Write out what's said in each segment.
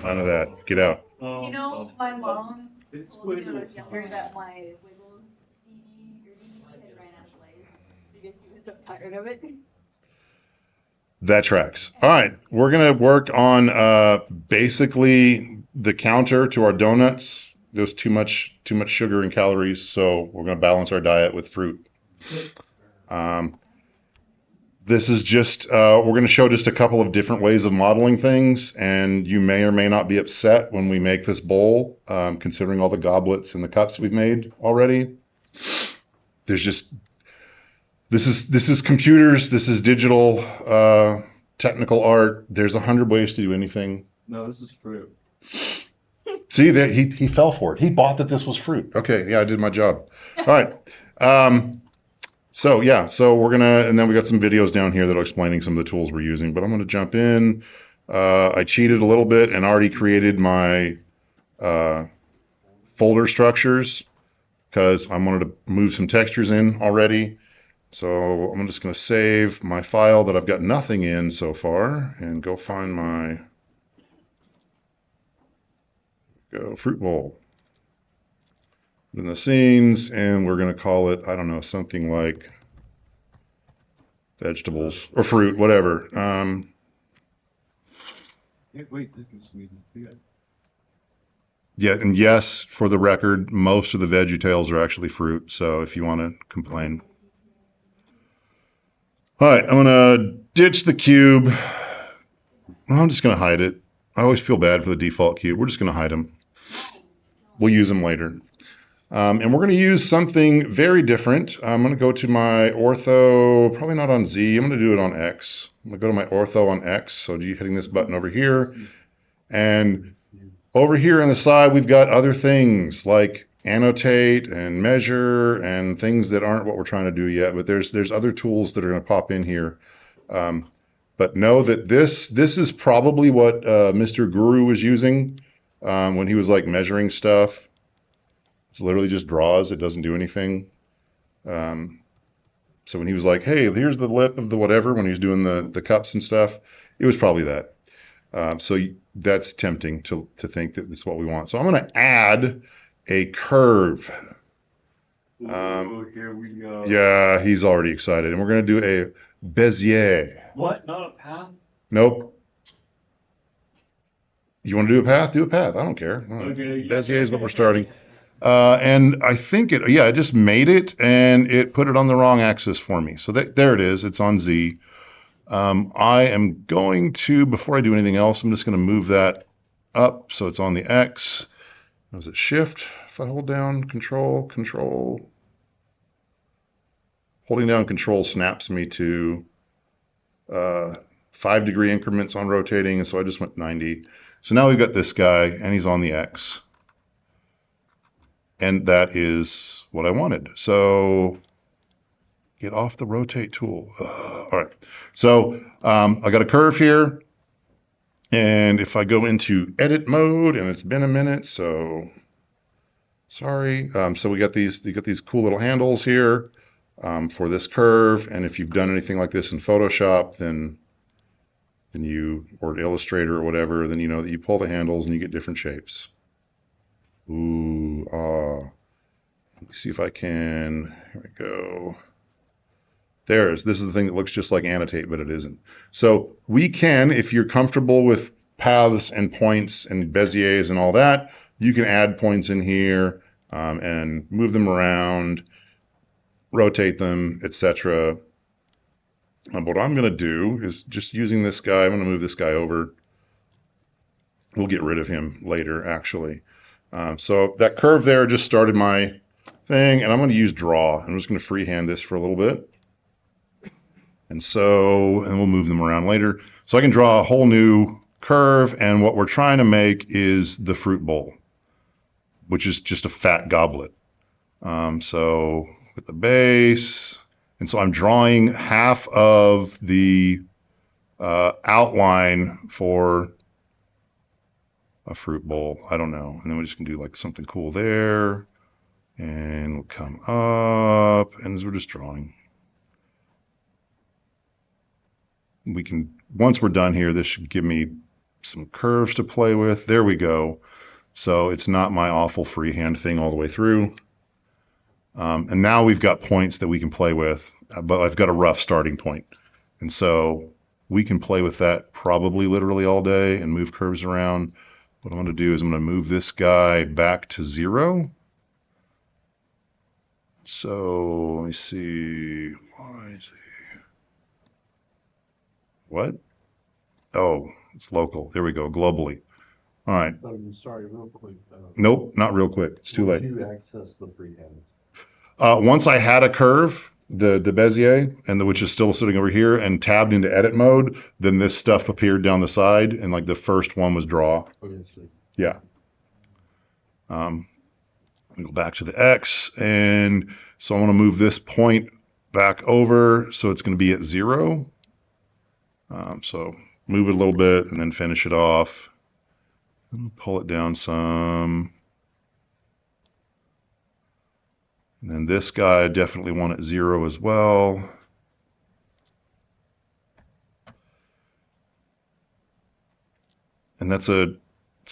None of that. Get out. My mom told me when I was younger that my Wiggles CD or DVD had ran out of life because she was so tired of it. That tracks. All right, we're gonna work on basically the counter to our donuts. There's too much sugar and calories, so we're gonna balance our diet with fruit. Um, this is just we're gonna show just a couple of different ways of modeling things, and you may or may not be upset when we make this bowl, considering all the goblets and the cups we've made already. There's just this is computers. This is digital technical art. There's 100 ways to do anything. No, this is fruit. See that he fell for it. He bought that this was fruit. Okay, yeah, I did my job. All right. So we're gonna, and then we got some videos down here that are explaining some of the tools we're using. But I'm gonna jump in. I cheated a little bit and already created my folder structures because I wanted to move some textures in already. So I'm just going to save my file that I've got nothing in so far and go find my fruit bowl. In the scenes, and we're going to call it, I don't know, something like vegetables or fruit, whatever. Wait, this is sweet. Yeah, and yes, for the record, most of the VeggieTales are actually fruit. So if you want to complain. All right, I'm going to ditch the cube. I'm just going to hide it. I always feel bad for the default cube. We're just going to hide them. We'll use them later. And we're going to use something very different. I'm going to go to my ortho, probably not on Z. I'm going to do it on X. I'm going to go to my ortho on X. So you're hitting this button over here. And over here on the side, we've got other things like annotate and measure and things that aren't what we're trying to do yet. But there's other tools that are going to pop in here. But know that this is probably what Mr. Guru was using when he was like measuring stuff. It's literally just draws. It doesn't do anything. So when he was like, hey, here's the lip of the whatever, when he was doing the cups and stuff, it was probably that. So that's tempting to think that this is what we want. So I'm going to add a curve. Here we go. Yeah, he's already excited. And we're going to do a Bezier. What? Not a path? Nope. You want to do a path? Do a path. I don't care. Okay. Bezier is what we're starting. And I think it just made it and it put it on the wrong axis for me. So there it is. It's on Z. I am going to, before I do anything else, I'm just going to move that up so it's on the X. Was it Shift? If I hold down Control, holding down Control snaps me to 5-degree increments on rotating, and so I just went 90. So now we've got this guy, and he's on the X. And that is what I wanted. So get off the rotate tool. All right. So I got a curve here. And if I go into edit mode, and it's been a minute, so sorry. So you got these cool little handles here for this curve. And if you've done anything like this in Photoshop, then you, or Illustrator or whatever, then you know that you pull the handles and you get different shapes. Ooh, let me see if I can, here we go. This is the thing that looks just like annotate, but it isn't. So we can, if you're comfortable with paths and points and Beziers and all that, you can add points in here and move them around, rotate them, etc. What I'm going to do is just using this guy, I'm going to move this guy over. We'll get rid of him later, actually. So that curve there just started my thing, and I'm going to use draw. I'm just going to freehand this for a little bit. And we'll move them around later. So I can draw a whole new curve, and what we're trying to make is the fruit bowl, which is just a fat goblet. So with the base, and so I'm drawing half of the outline for a fruit bowl. I don't know. And then we're just gonna do like something cool there. And we'll come up, and as we're just drawing. We can, once we're done here, this should give me some curves to play with. There we go. So it's not my awful freehand thing all the way through. And now we've got points that we can play with, but I've got a rough starting point. And so we can play with that probably literally all day and move curves around. What I'm going to do is I'm going to move this guy back to 0. So let me see. What? Oh, it's local. There we go, globally. All right. Sorry, real quick. Nope, not real quick. It's too late. How do you access the freehand? Once I had a curve, the Bezier, which is still sitting over here, and tabbed into edit mode, then this stuff appeared down the side, and like the first one was draw. Okay, see. Yeah. Go back to the X, and so I want to move this point back over, so it's going to be at 0. So move it a little bit, and then finish it off. Pull it down some. And then this guy I definitely want at 0 as well. And it's a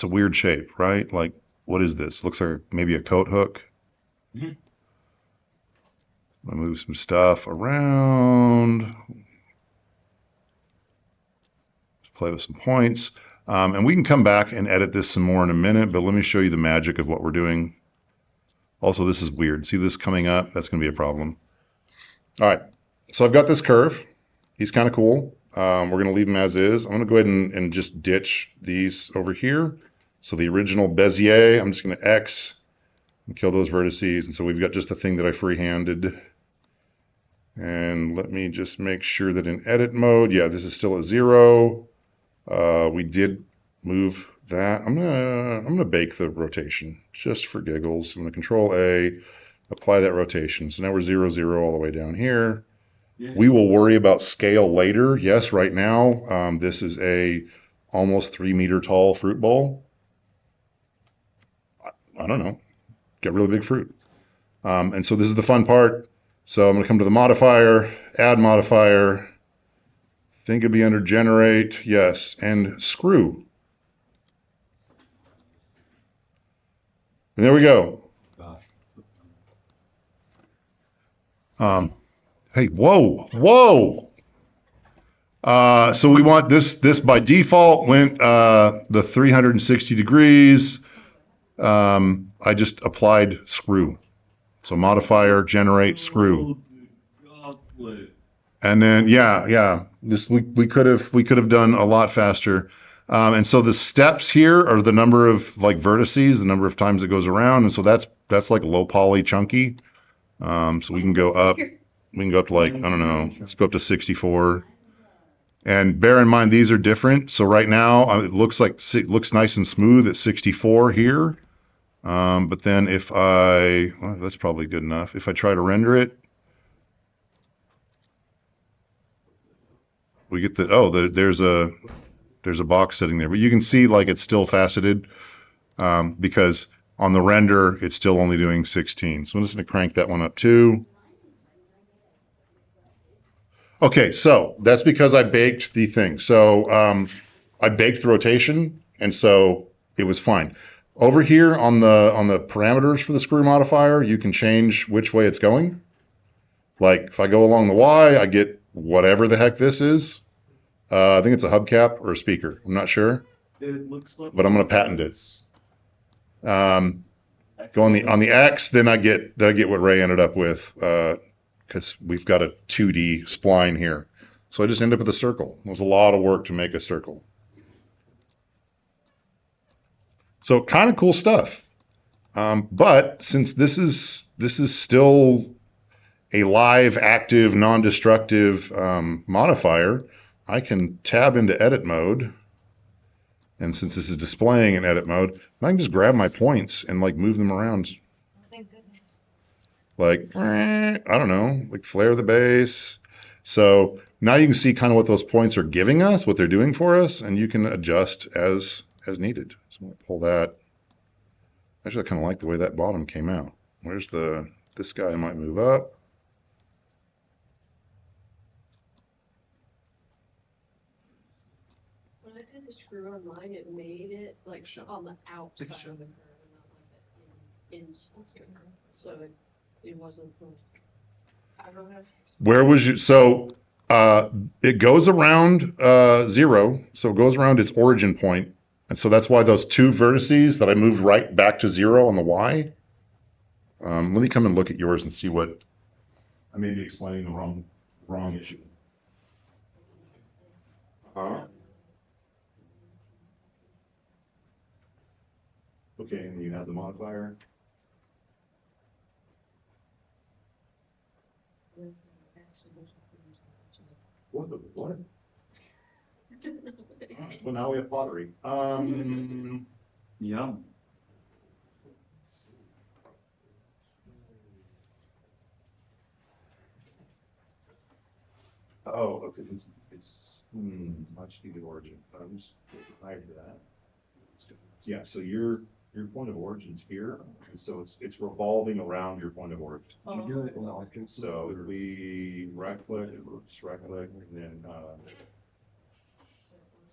weird shape, right? Like, what is this? Looks like maybe a coat hook. Mhm. I move some stuff around. Let's play with some points. And we can come back and edit this some more in a minute, but let me show you the magic of what we're doing. Also, this is weird. See this coming up? That's going to be a problem. All right, so I've got this curve. He's kind of cool. We're going to leave him as is. I'm going to go ahead and just ditch these over here. So the original Bezier, I'm just going to X and kill those vertices. And so we've got just the thing that I freehanded. And let me just make sure that in edit mode, yeah, this is still at 0. We did move that. I'm gonna bake the rotation just for giggles. I'm gonna Control A, apply that rotation. So now we're 0, 0 all the way down here. Yeah. We will worry about scale later. Yes, right now this is a almost 3 meter tall fruit bowl. I don't know, got really big fruit. And so this is the fun part. So I'm gonna come to the modifier, add modifier. Think it'd be under generate, yes, and screw. And there we go. Gosh. Hey, whoa, whoa. So we want this by default went the 360 degrees. I just applied screw. So modifier, generate, screw. And then yeah, this we could have done a lot faster. And so the steps here are the number of like vertices, the number of times it goes around, and so that's like low poly chunky. So we can go up. We can go up to like, I don't know, let's go up to 64. And bear in mind these are different. So right now it looks nice and smooth at 64 here. But then if well, that's probably good enough. If I try to render it, we get there's a box sitting there, but you can see like it's still faceted because on the render it's still only doing 16. So I'm just going to crank that one up too. Okay, so that's because I baked the thing. So I baked the rotation, and so it was fine. Over here on the parameters for the screw modifier, you can change which way it's going. Like if I go along the Y, I get whatever the heck this is. I think it's a hubcap or a speaker. I'm not sure, It looks like, but I'm going to patent it. Go on the X, then I get what Ray ended up with because we've got a 2D spline here. So I just end up with a circle. It was a lot of work to make a circle. So kind of cool stuff. But since this is still a live, active, non-destructive modifier, I can tab into edit mode. And since this is displaying in edit mode, I can just grab my points and like move them around. Thank goodness. Like, I don't know, like flare the base. So now you can see kind of what those points are giving us, what they're doing for us, and you can adjust as needed. So I'm going to pull that. Actually, I kind of like the way that bottom came out. Where's this guy might move up. When I did the screw online, it made it like on the outside of the curve and not like in so it wasn't like, I don't know. Where was you? So it goes around 0. So it goes around its origin point. And so that's why those 2 vertices that I moved right back to 0 on the Y. Let me come and look at yours and see what I may be explaining the wrong issue. Okay, and you have the modifier. What the what? Well, now we have pottery. Yum. Oh, because it's much needed origin. I'm just hide that. Yeah, so your point of origin's here, and so it's revolving around your point of origin. Did you do it in the electric? So if we right click, just right click, and then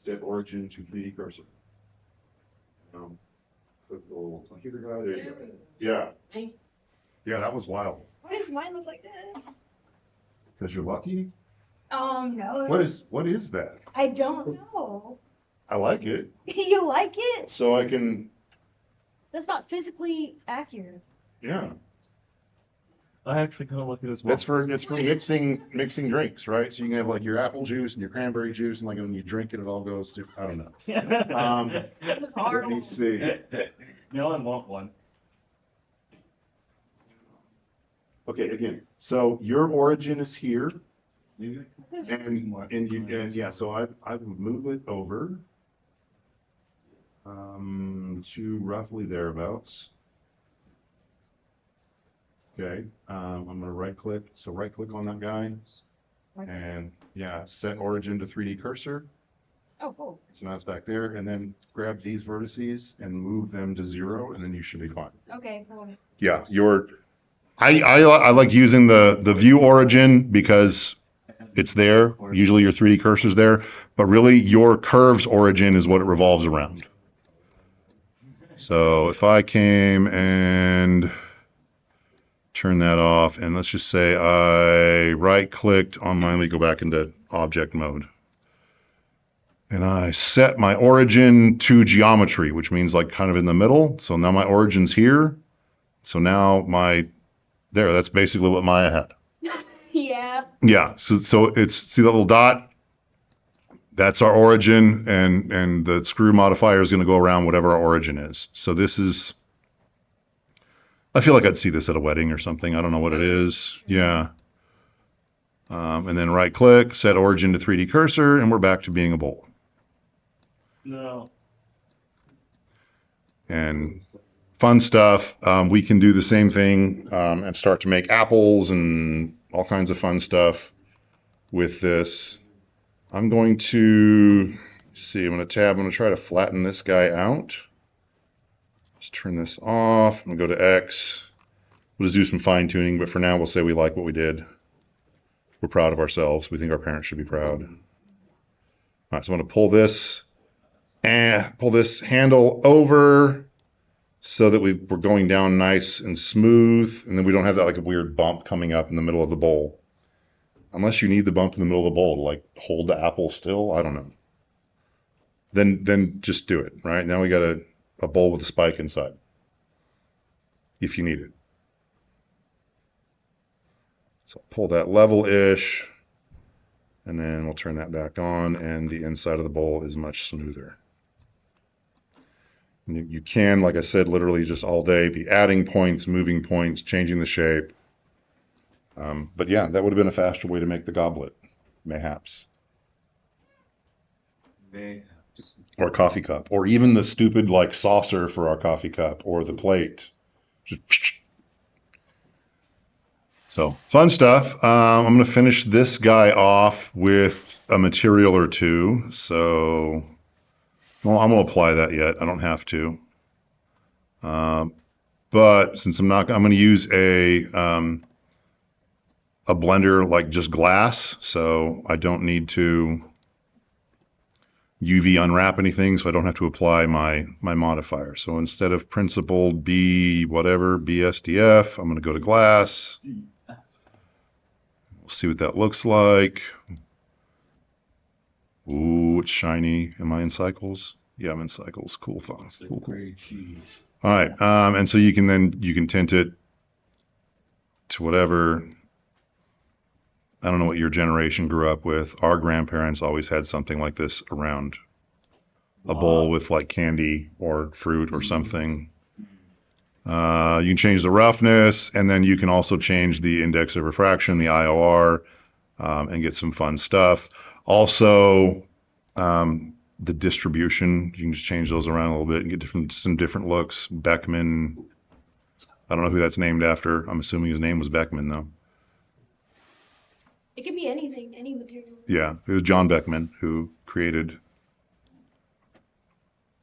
set origin to 3D cursor. Click the little computer guy. There you go. Yeah. Thank you. Yeah, that was wild. Why does mine look like this? Because you're lucky. No. What is that? I don't know. I like it. You like it? So I can, That's not physically accurate. yeah. I actually kind of look at it as well. It's for mixing drinks, right? So you can have like your apple juice and your cranberry juice, and like when you drink it, it all goes to, I don't know. This is hard. Let me see. No, I want one. Okay, again, so your origin is here, Maybe I can- and yeah, so I would move it over to roughly thereabouts. Okay, I'm gonna right click. So right click on that guy, and yeah, set origin to 3D cursor. Oh, cool. So now it's back there, and then grab these vertices and move them to 0, and then you should be fine. Okay, cool. Yeah, I like using the view origin because it's there. Usually your 3D cursor's there, but really your curve's origin is what it revolves around. So if I came and turn that off, and let's just say I right clicked on mine, we go back into object mode. And I set my origin to geometry, which means like kind of in the middle. So now my origin's here. So now that's basically what Maya had. Yeah. Yeah, so it's, see that little dot? That's our origin, and the screw modifier is going to go around whatever our origin is. So this is, I feel like I'd see this at a wedding or something. I don't know what it is. Yeah. And then right click, set origin to 3D cursor, and we're back to being a bowl. No. And fun stuff. We can do the same thing and start to make apples and all kinds of fun stuff with this. I'm going to see, I'm going to try to flatten this guy out. Just turn this off. I'm going to go to X. We'll just do some fine tuning, but for now we'll say we like what we did. We're proud of ourselves. We think our parents should be proud. All right, so I'm going to pull this handle over so that we're going down nice and smooth, and then we don't have that like a weird bump coming up in the middle of the bowl. Unless you need the bump in the middle of the bowl to like hold the apple still, I don't know. Then just do it, right? Now we got a bowl with a spike inside, if you need it. So pull that level-ish, and then we'll turn that back on, and the inside of the bowl is much smoother. And you can, like I said, literally just all day be adding points, moving points, changing the shape. But yeah, that would have been a faster way to make the goblet, mayhaps. Or coffee cup, or even the stupid like saucer for our coffee cup, or the plate. Just so fun stuff. I'm going to finish this guy off with a material or two. So, well, I'm going to apply that yet. I don't have to. But since I'm going to use a blender like just glass, so I don't need to UV unwrap anything, so I don't have to apply my modifier. So instead of principled B whatever, BSDF, I'm going to go to glass. We'll see what that looks like. Ooh, it's shiny. Am I in cycles? Yeah, I'm in cycles. Cool fun. Cool. Cheese. All right, and so you can tint it to whatever. I don't know what your generation grew up with. Our grandparents always had something like this around, a bowl with like candy or fruit or something. You can change the roughness, and then you can also change the index of refraction, the IOR, and get some fun stuff. Also, the distribution, you can just change those around a little bit and get some different looks. Beckman, I don't know who that's named after. I'm assuming his name was Beckman, though. It could be anything, any material. Yeah, it was John Beckman who created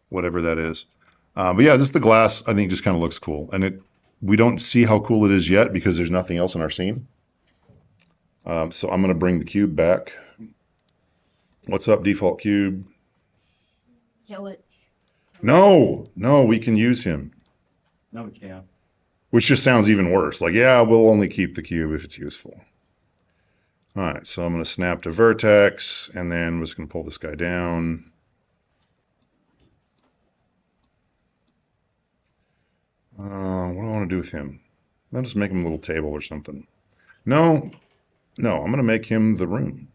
whatever that is. But yeah, just the glass, I think, just kind of looks cool. And we don't see how cool it is yet because there's nothing else in our scene. So I'm going to bring the cube back. What's up, default cube? Kill it. No, we can use him. No, we can't. Which just sounds even worse. Like, yeah, we'll only keep the cube if it's useful. All right, so I'm going to snap to vertex, and then we're just going to pull this guy down. What do I want to do with him? I'll just make him a little table or something. No, I'm going to make him the room.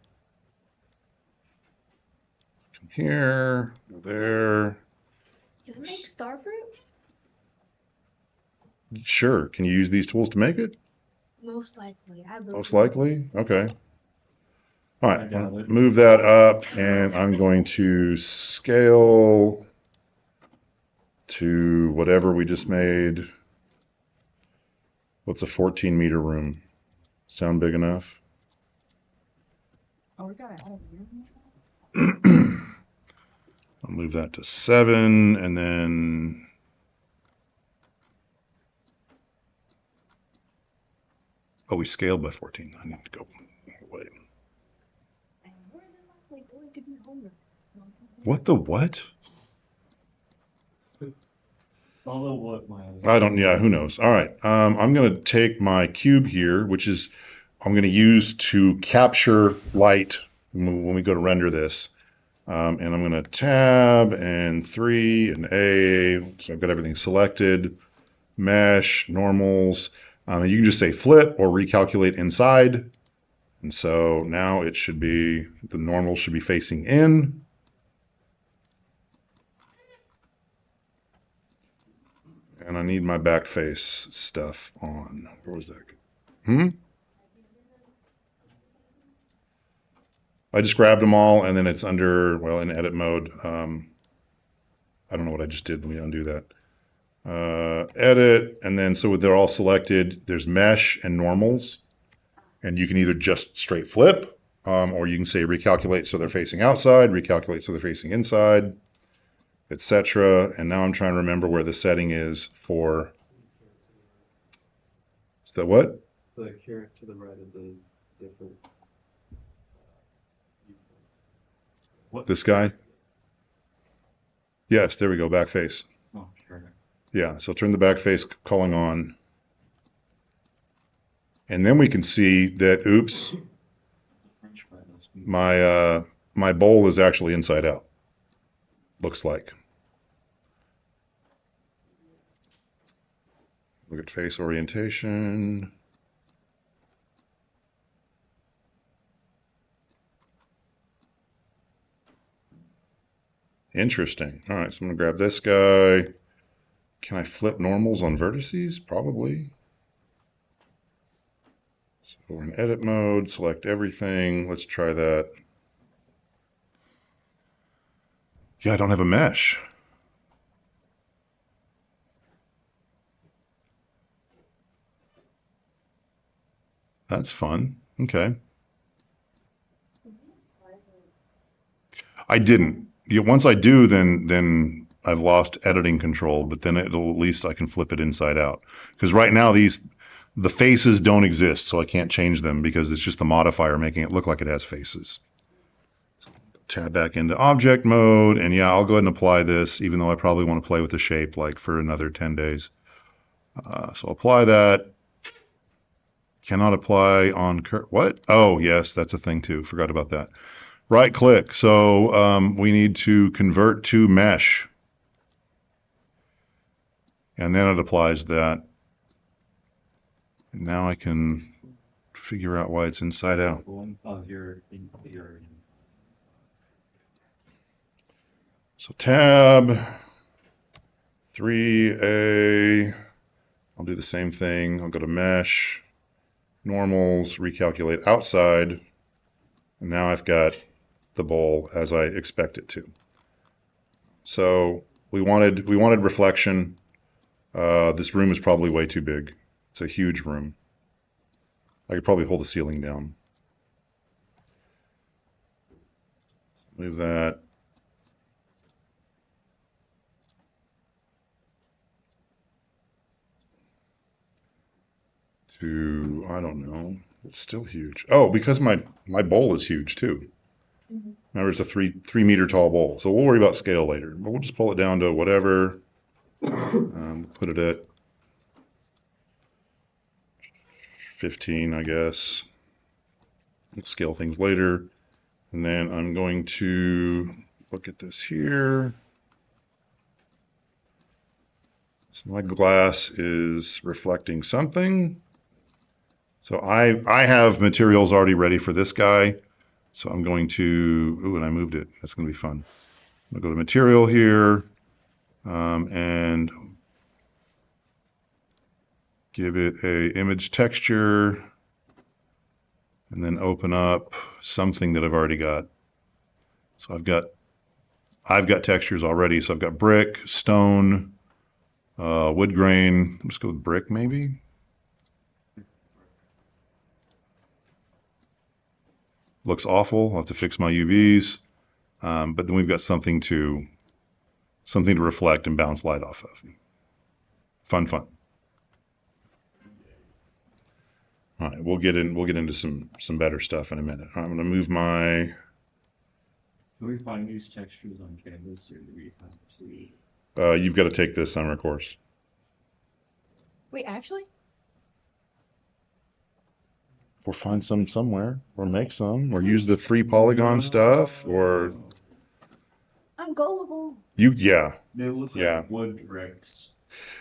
Come here, go there. Can I make starfruit? Sure. Can you use these tools to make it? Most likely. Most likely? Okay. All right, I got it. move that up, and I'm going to scale to whatever we just made. What's a 14-meter room? Sound big enough? Oh, we got it out of here. I'll move that to 7, and then we scaled by 14. I need to go away. I'm more than likely going to be homeless. What the what? Although what my Who knows? All right, I'm going to take my cube here, which is I'm going to use to capture light when we go to render this. And I'm going to tab and 3 and A. So I've got everything selected. Mesh, normals. You can just say flip or recalculate inside. And so now it should be, the normal should be facing in. And I need my back face stuff on. Where was that? I just grabbed them all, and then it's under, well, in edit mode. I don't know what I just did. Let me undo that. Edit, and then so they're all selected. There's mesh and normals, and you can either just straight flip, or you can say recalculate so they're facing outside, recalculate so they're facing inside, etc. And now I'm trying to remember where the setting is for. Is that what? The caret to the right of the different viewpoints. What? This guy? Yes, there we go, back face. Oh, sure. Yeah, so turn the back face calling on. And then we can see that, oops, It's a French fry recipe. my bowl is actually inside out. Looks like. Look at face orientation. Interesting. All right, so I'm going to grab this guy. Can I flip normals on vertices? Probably. So we're in edit mode, select everything. Let's try that. Yeah, I don't have a mesh. That's fun. Okay. I didn't. Once I do, then I've lost editing control, but then at least I can flip it inside out. Because right now the faces don't exist, so I can't change them because it's just the modifier making it look like it has faces. tab back into object mode, and yeah, I'll go ahead and apply this, even though I probably want to play with the shape like for another 10 days. So I'll apply that. Cannot apply on what? Oh, yes, that's a thing too. Forgot about that. Right click. So we need to convert to mesh. And then it applies that. And now I can figure out why it's inside out. So tab 3A. I'll do the same thing. I'll go to mesh, normals, recalculate outside. And now I've got the bowl as I expect it to. So we wanted reflection. This room is probably way too big. It's a huge room. I could probably hold the ceiling down. Move that. To, I don't know, it's still huge. Oh, because my bowl is huge too. Mm-hmm. Remember, it's a three meter tall bowl. So we'll worry about scale later, but we'll just pull it down to whatever. Put it at 15, I guess. We'll scale things later. And then I'm going to look at this here. So my glass is reflecting something. So I have materials already ready for this guy. So I'm going to, ooh, and I moved it. That's going to be fun. I'm going to go to material here and give it a image texture and then open up something that I've already got. So I've got textures already. So I've got brick, stone, wood grain. Let's go with brick maybe. Looks awful. I'll have to fix my UVs. But then we've got something to reflect and bounce light off of. Fun. All right, we'll get into some better stuff in a minute. I'm gonna move my. Do we find these textures on Canvas, or do we have to? You've got to take this summer course. Wait, actually? Or find some somewhere, or make some, or use the free Polygon stuff, or I'm gullible. yeah. They look Yeah. like wood bricks.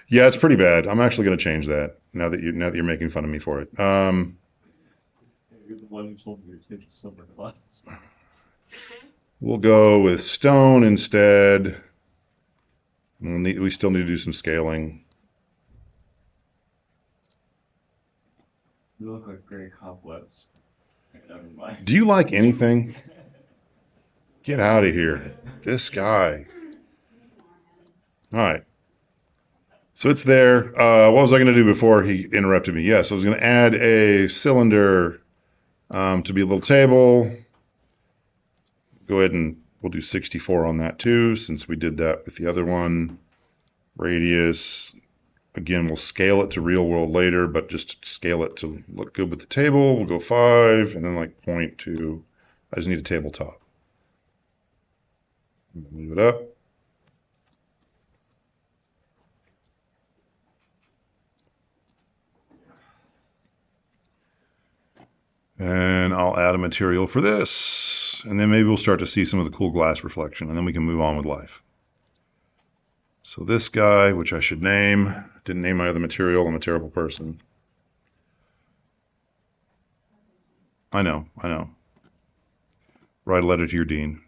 Yeah, it's pretty bad. I'm actually going to change that now that you're making fun of me for it. You're the one who told me to take a summer class. We'll go with stone instead. We still need to do some scaling. You look like gray cobwebs. Never mind. Do you like anything? Get out of here. This guy. All right. So it's there. What was I going to do before he interrupted me? Yes, I was going to add a cylinder to be a little table. Go ahead and we'll do 64 on that too, since we did that with the other one. Radius. Again, we'll scale it to real world later, but just scale it to look good with the table. We'll go 5 and then like 0.2. I just need a tabletop. Move it up. And I'll add a material for this. And then maybe we'll start to see some of the cool glass reflection, and then we can move on with life. So this guy, which I should name, didn't name my other material. I'm a terrible person. I know. Write a letter to your dean.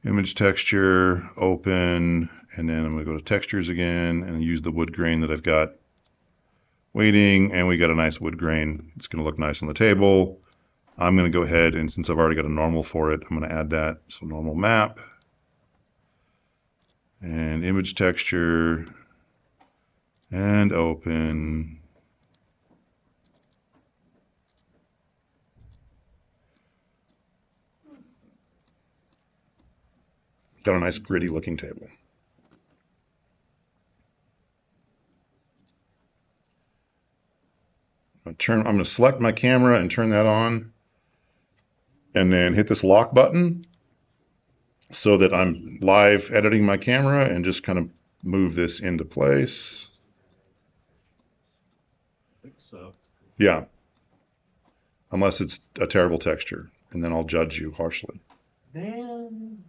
Image texture, open, and then I'm going to go to textures again and use the wood grain that I've got waiting, and we got a nice wood grain. It's going to look nice on the table. I'm going to go ahead, and since I've already got a normal for it, I'm going to add that. So normal map and image texture and open. Got a nice gritty looking table. I'm going to select my camera and turn that on, and then hit this lock button, so that I'm live editing my camera and just kind of move this into place. I think so. Yeah. Unless it's a terrible texture, and then I'll judge you harshly. Man.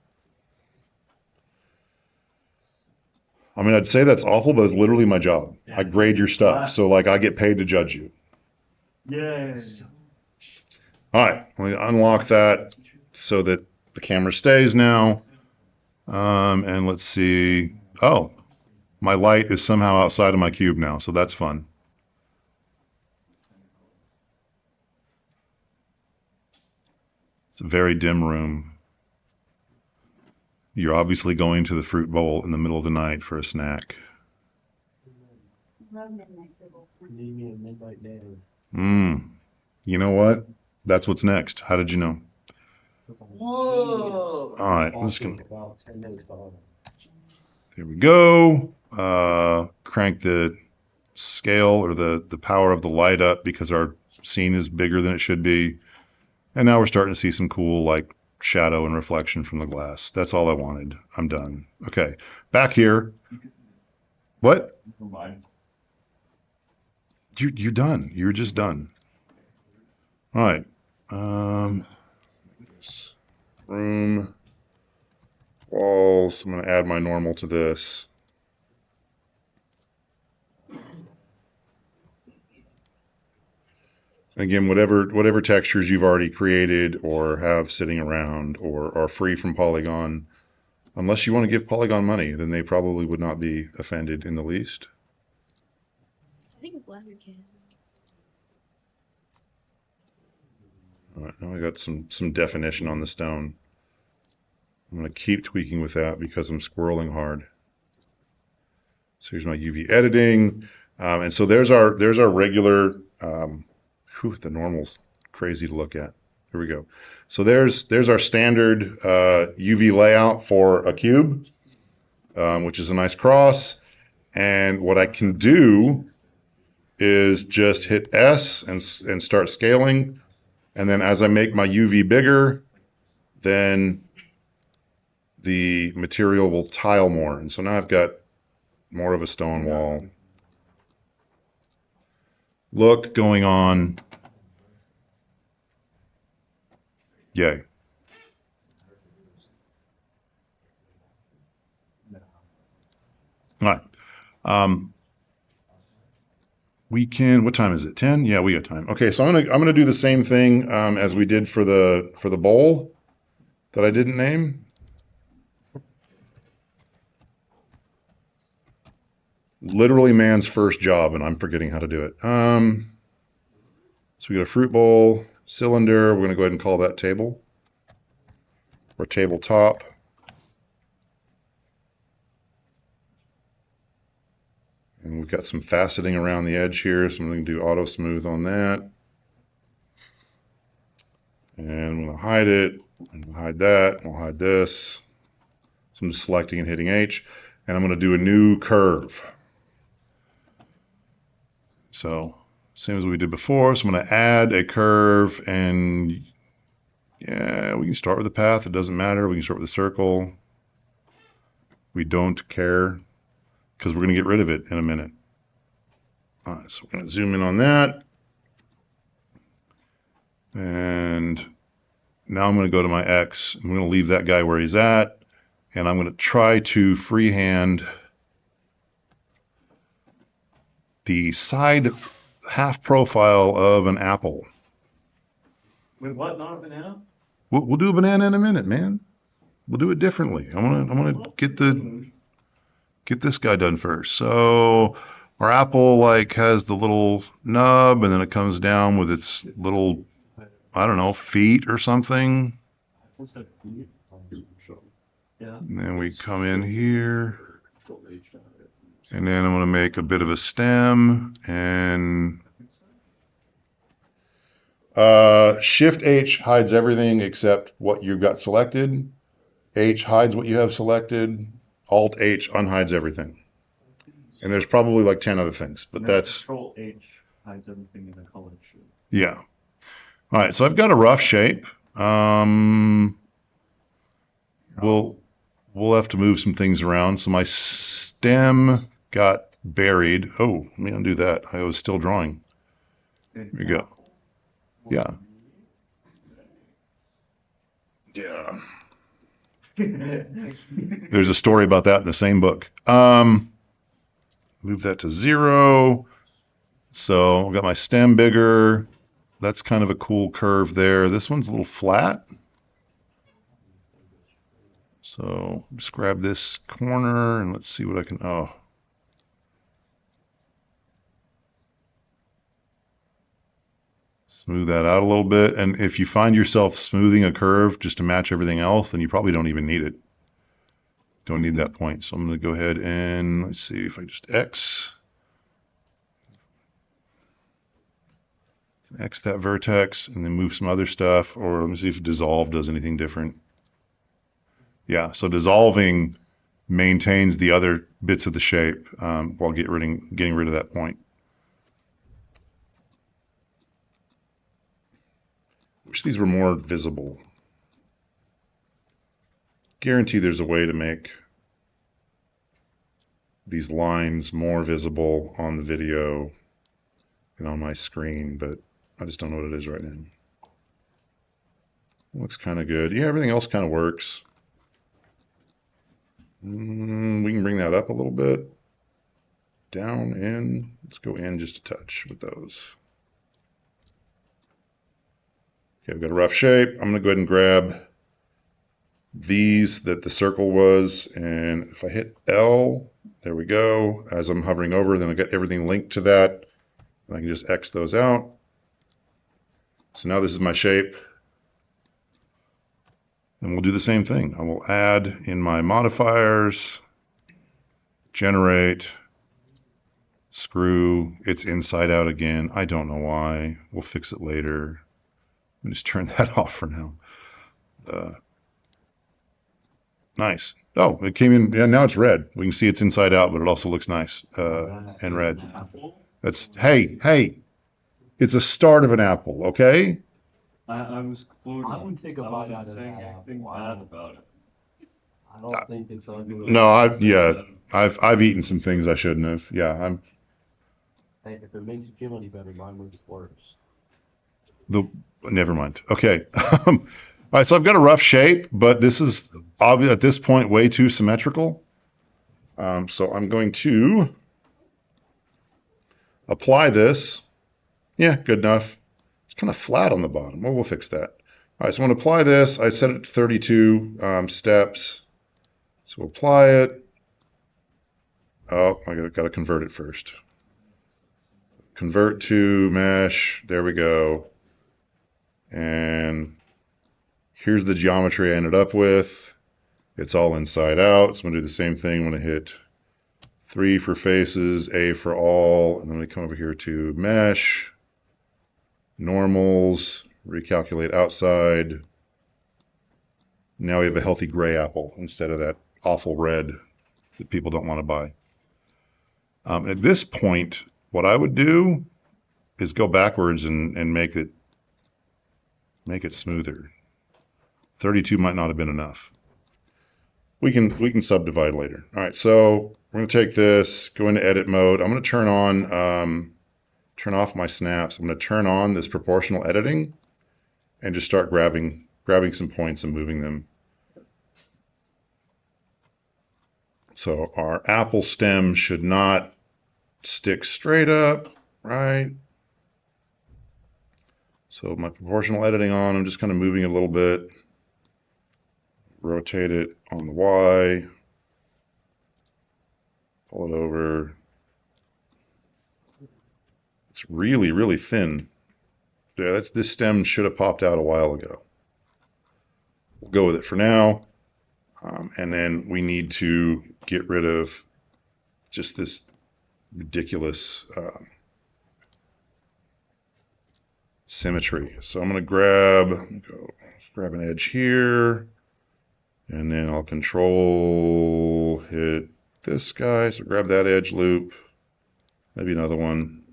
I mean, I'd say that's awful, but it's literally my job. Yeah. I grade your stuff, so like I get paid to judge you. Yay. All right, let me unlock that so that the camera stays now. And let's see. Oh, my light is somehow outside of my cube now, so that's fun. It's a very dim room. You're obviously going to the fruit bowl in the middle of the night for a snack. Love midnight tables. Need me a midnight dinner. You know what? That's what's next. How did you know? Whoa. All right, I'm just gonna. About 10 minutes behind. There we go. Crank the scale or the power of the light up because our scene is bigger than it should be. And now we're starting to see some cool like shadow and reflection from the glass. That's all I wanted. I'm done. Okay, back here. What? You're done. You're just done. All right. Room. Walls. I'm going to add my normal to this. Again, whatever textures you've already created or have sitting around or are free from Polygon, unless you want to give Polygon money, then they probably would not be offended in the least. I think Blender can. All right, now I got some definition on the stone. I'm going to keep tweaking with that because I'm squirreling hard. So here's my UV editing, and so there's our regular. The normal's crazy to look at. Here we go. So there's our standard UV layout for a cube, which is a nice cross. And what I can do is just hit S and start scaling. And then as I make my UV bigger, then the material will tile more. And so now I've got more of a stone wall look going on. Yay. All right. We can, what time is it? 10? Yeah, we got time. Okay, so I'm gonna do the same thing as we did for the bowl that I didn't name. Literally man's first job, and I'm forgetting how to do it. So we got a fruit bowl, cylinder. We're gonna go ahead and call that table or tabletop. And we've got some faceting around the edge here, so I'm going to do auto smooth on that. And I'm going to hide it, and we'll hide that, and we'll hide this. So I'm just selecting and hitting H, and I'm going to do a new curve. So same as we did before, so I'm going to add a curve, and yeah, we can start with the path, it doesn't matter. We can start with a circle. We don't care, because we're going to get rid of it in a minute. All right, so we're going to zoom in on that. And now I'm going to go to my X. I'm going to leave that guy where he's at. And I'm going to try to freehand the side half profile of an apple. Wait, what? Not a banana? We'll do a banana in a minute, man. We'll do it differently. I'm gonna get this guy done first. So our apple like has the little nub, and then it comes down with its little, I don't know, feet or something. What's that? Yeah. And then we come in here, and then I'm gonna make a bit of a stem, and Shift H hides everything except what you've got selected. H hides what you have selected. Alt H unhides everything. And there's probably like 10 other things, but that's... Control H hides everything in the collection. Yeah. All right, so I've got a rough shape. we'll have to move some things around. So my stem got buried. Oh, let me undo that. I was still drawing. There we go. Yeah. Yeah. There's a story about that in the same book. Move that to 0. So I've got my stem bigger. That's kind of a cool curve there. This one's a little flat. So just grab this corner and let's see what I can, smooth that out a little bit. And if you find yourself smoothing a curve just to match everything else, then you probably don't even need it. Don't need that point. So I'm going to go ahead and let's see if I just X that vertex and then move some other stuff, or let me see if dissolve does anything different. Yeah, so dissolving maintains the other bits of the shape while getting rid of that point. Wish these were more visible. Guarantee there's a way to make these lines more visible on the video and on my screen, but I just don't know what it is right now. Looks kind of good. Yeah, everything else kind of works. We can bring that up a little bit. Down, in. Let's go in just a touch with those. Okay, I've got a rough shape. I'm going to go ahead and grab these that the circle was, and if I hit L, there we go. As I'm hovering over, then I got everything linked to that. And I can just X those out. So now this is my shape. And we'll do the same thing. I will add in my modifiers, generate, screw, it's inside out again. I don't know why. We'll fix it later. Let me just turn that off for now. Nice. Oh, it came in. Yeah, now it's red. We can see it's inside out, but it also looks nice and red. That's hey. It's a start of an apple, okay? I was quoting. I wouldn't take a I bite wasn't out of saying that anything apple. bad about it. I don't think it's ugly. No, I've eaten some things I shouldn't have. Yeah, Hey, if it makes you feel any better, mine was worse. never mind. Okay. All right, so I've got a rough shape, but this is obvious at this point way too symmetrical. So I'm going to apply this. Yeah, good enough. It's kind of flat on the bottom. Well, we'll fix that. All right, so I'm going to apply this. I set it to 32 steps. So we'll apply it. Oh, I got to convert it first. Convert to mesh. There we go. And here's the geometry I ended up with. It's all inside out. So I'm going to do the same thing. I'm going to hit 3 for faces, A for all, and then we come over here to mesh, normals, recalculate outside. Now we have a healthy gray apple instead of that awful red that people don't want to buy. At this point, what I would do is go backwards and make it smoother. 32 might not have been enough. We can subdivide later. All right, so we're going to take this, go into edit mode. I'm going to turn off my snaps. I'm going to turn on this proportional editing and just start grabbing some points and moving them. So our apple stem should not stick straight up, right? So my proportional editing on, I'm just kind of moving it a little bit. Rotate it on the Y. Pull it over. It's really, really thin. Yeah, this stem should have popped out a while ago. We'll go with it for now. And then we need to get rid of just this ridiculous symmetry. So I'm going to grab an edge here, and then I'll control hit this guy. So grab that edge loop, maybe another one.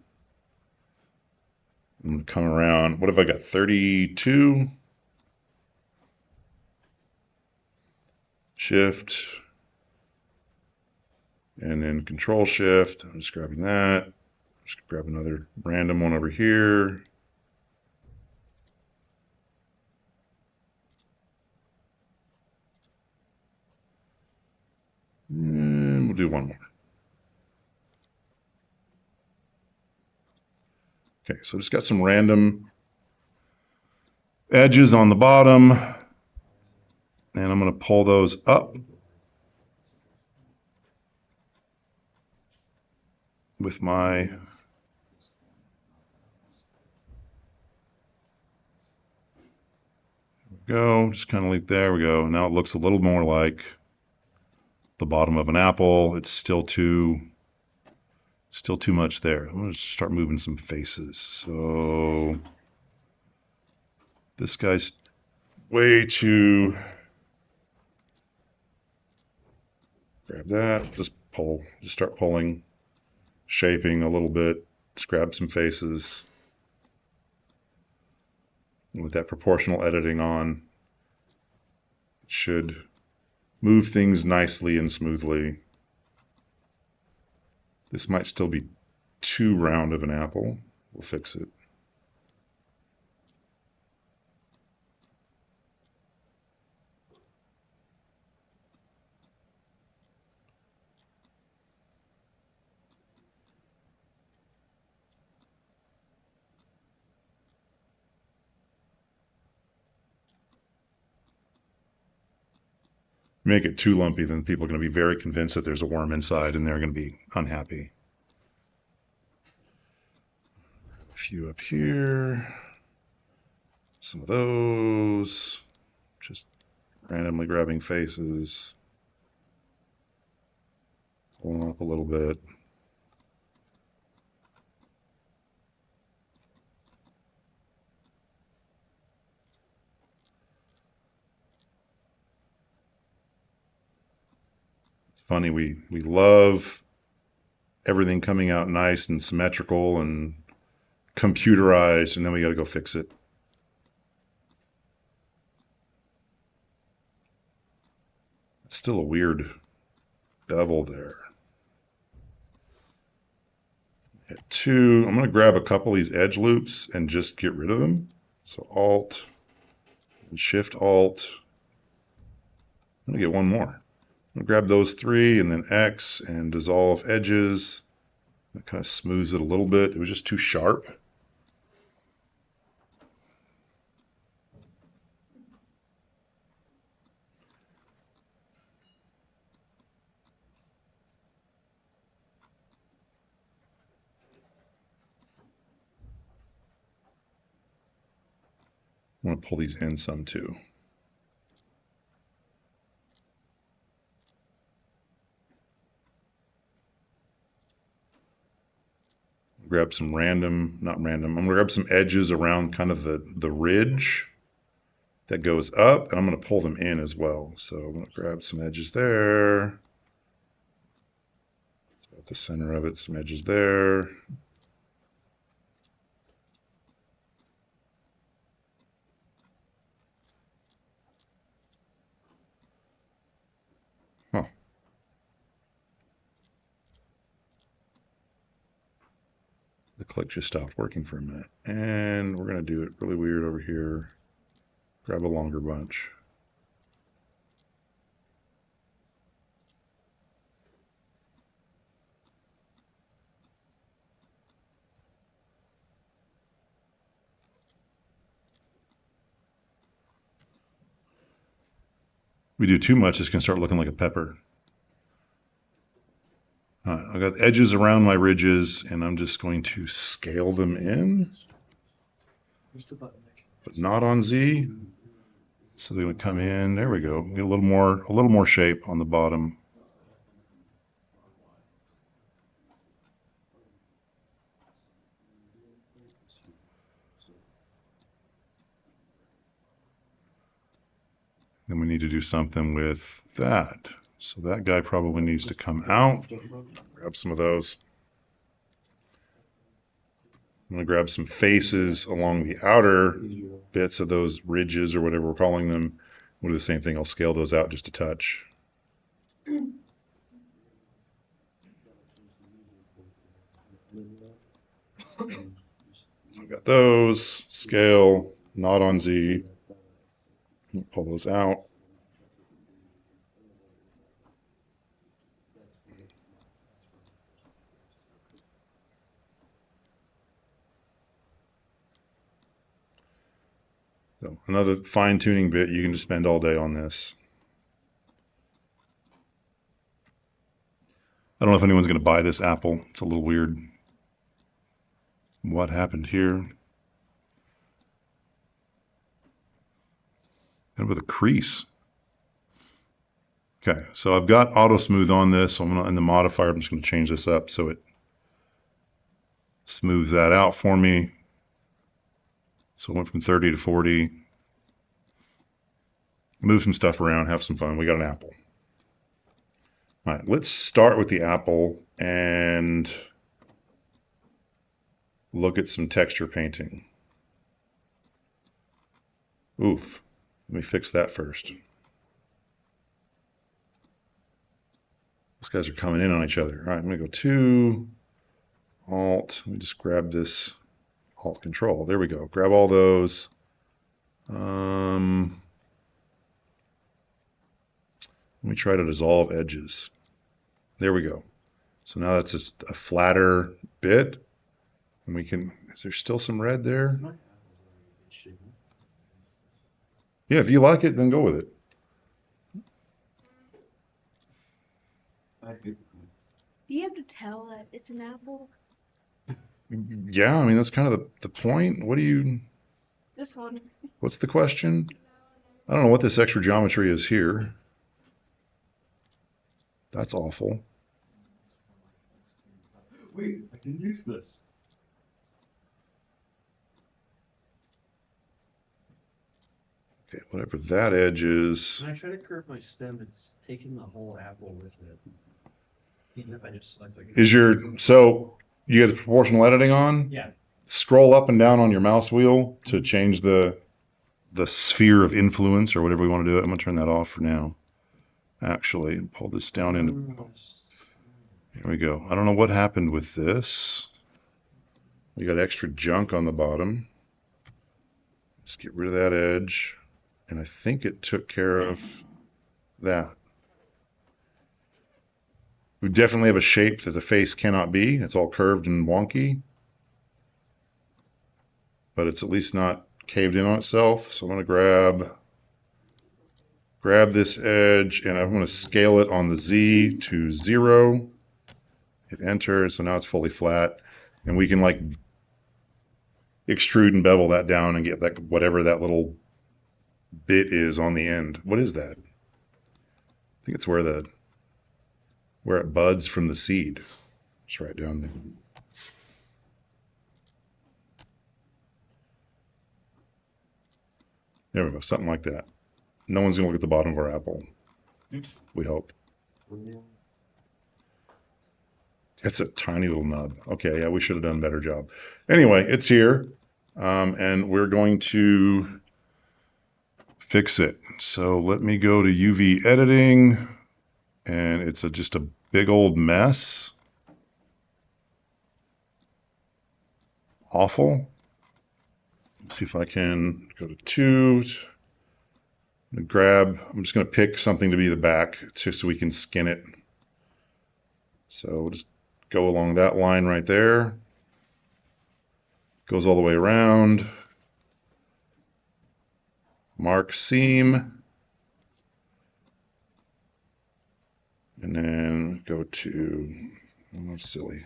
I'm going to come around. What have I got? 32? Shift, and then Control Shift. I'm just grabbing that. Just grab another random one over here. And we'll do one more. Okay, so just got some random edges on the bottom, and I'm going to pull those up with my go, just kind of like, there we go. Now it looks a little more like the bottom of an apple. It's still too much there. I'm going to start moving some faces. So this guy's way too, grab that, just start pulling, shaping a little bit, just grab some faces. With that proportional editing on, it should move things nicely and smoothly. This might still be too round of an apple. We'll fix it. Make it too lumpy, then people are going to be very convinced that there's a worm inside and they're going to be unhappy. A few up here. Some of those. Just randomly grabbing faces. Pulling up a little bit. Funny, we love everything coming out nice and symmetrical and computerized, and then we got to go fix it. It's still a weird bevel there. Hit 2. I'm going to grab a couple of these edge loops and just get rid of them. So Alt and Shift Alt. I'm going to get one more. I'm going to grab those 3 and then X and dissolve edges. That kind of smooths it a little bit. It was just too sharp. I'm going to pull these in some too. Grab some random, not random, I'm going to grab some edges around kind of the ridge that goes up, and I'm going to pull them in as well. So I'm going to grab some edges there. It's about the center of it, some edges there. Huh. The click just stopped working for a minute. And we're going to do it really weird over here. Grab a longer bunch. We do too much, it's going to start looking like a pepper. All right, I've got edges around my ridges, and I'm just going to scale them in, but not on Z. So they're going to come in. There we go. Get a little more shape on the bottom. Then we need to do something with that. So that guy probably needs to come out. Grab some of those. I'm going to grab some faces along the outer bits of those ridges or whatever we're calling them. We'll do the same thing. I'll scale those out just a touch. I've got those, scale, not on Z. Pull those out. So another fine tuning bit, you can just spend all day on this. I don't know if anyone's going to buy this apple. It's a little weird. What happened here? And with a crease. Okay, so I've got auto smooth on this. So I'm gonna, in the modifier, I'm just going to change this up so it smooths that out for me. So it went from 30 to 40. Move some stuff around, have some fun. We got an apple. All right, let's start with the apple and look at some texture painting. Oof, let me fix that first. These guys are coming in on each other. All right, I'm gonna go to Alt. Let me just grab this Alt Control. There we go. Grab all those. Let me try to dissolve edges. There we go. So now that's just a flatter bit. And we can, is there still some red there? Yeah, if you like it, then go with it. Do you have to tell that it's an apple? Yeah, I mean, that's kind of the point. What do you, This one. what's the question? I don't know what this extra geometry is here. That's awful. Wait, I can use this. Okay, whatever that edge is. When I try to curve my stem, it's taking the whole apple with it. Even if I just select like. Is your, so you get the proportional editing on? Yeah. Scroll up and down on your mouse wheel to change the sphere of influence or whatever we want to do it. I'm gonna turn that off for now. Actually, pull this down into, here we go. I don't know what happened with this. We got extra junk on the bottom. Let's get rid of that edge. And I think it took care of that. We definitely have a shape that the face cannot be. It's all curved and wonky. But it's at least not caved in on itself. So I'm going to grab this edge and I'm going to scale it on the Z to 0. Hit enter. So now it's fully flat. And we can like extrude and bevel that down and get that whatever that little bit is on the end. What is that? I think it's where it buds from the seed. It's right down there. There we go, something like that. No one's gonna look at the bottom of our apple. We hope. It's a tiny little nub. Okay, yeah, we should have done a better job. Anyway, it's here, and we're going to fix it. So let me go to UV editing, and it's just a big old mess. Awful. Let's see if I can go to 2. I'm just going to pick something to be the back just so we can skin it. So we'll just go along that line right there. Goes all the way around. Mark seam. And then go to, oh, silly.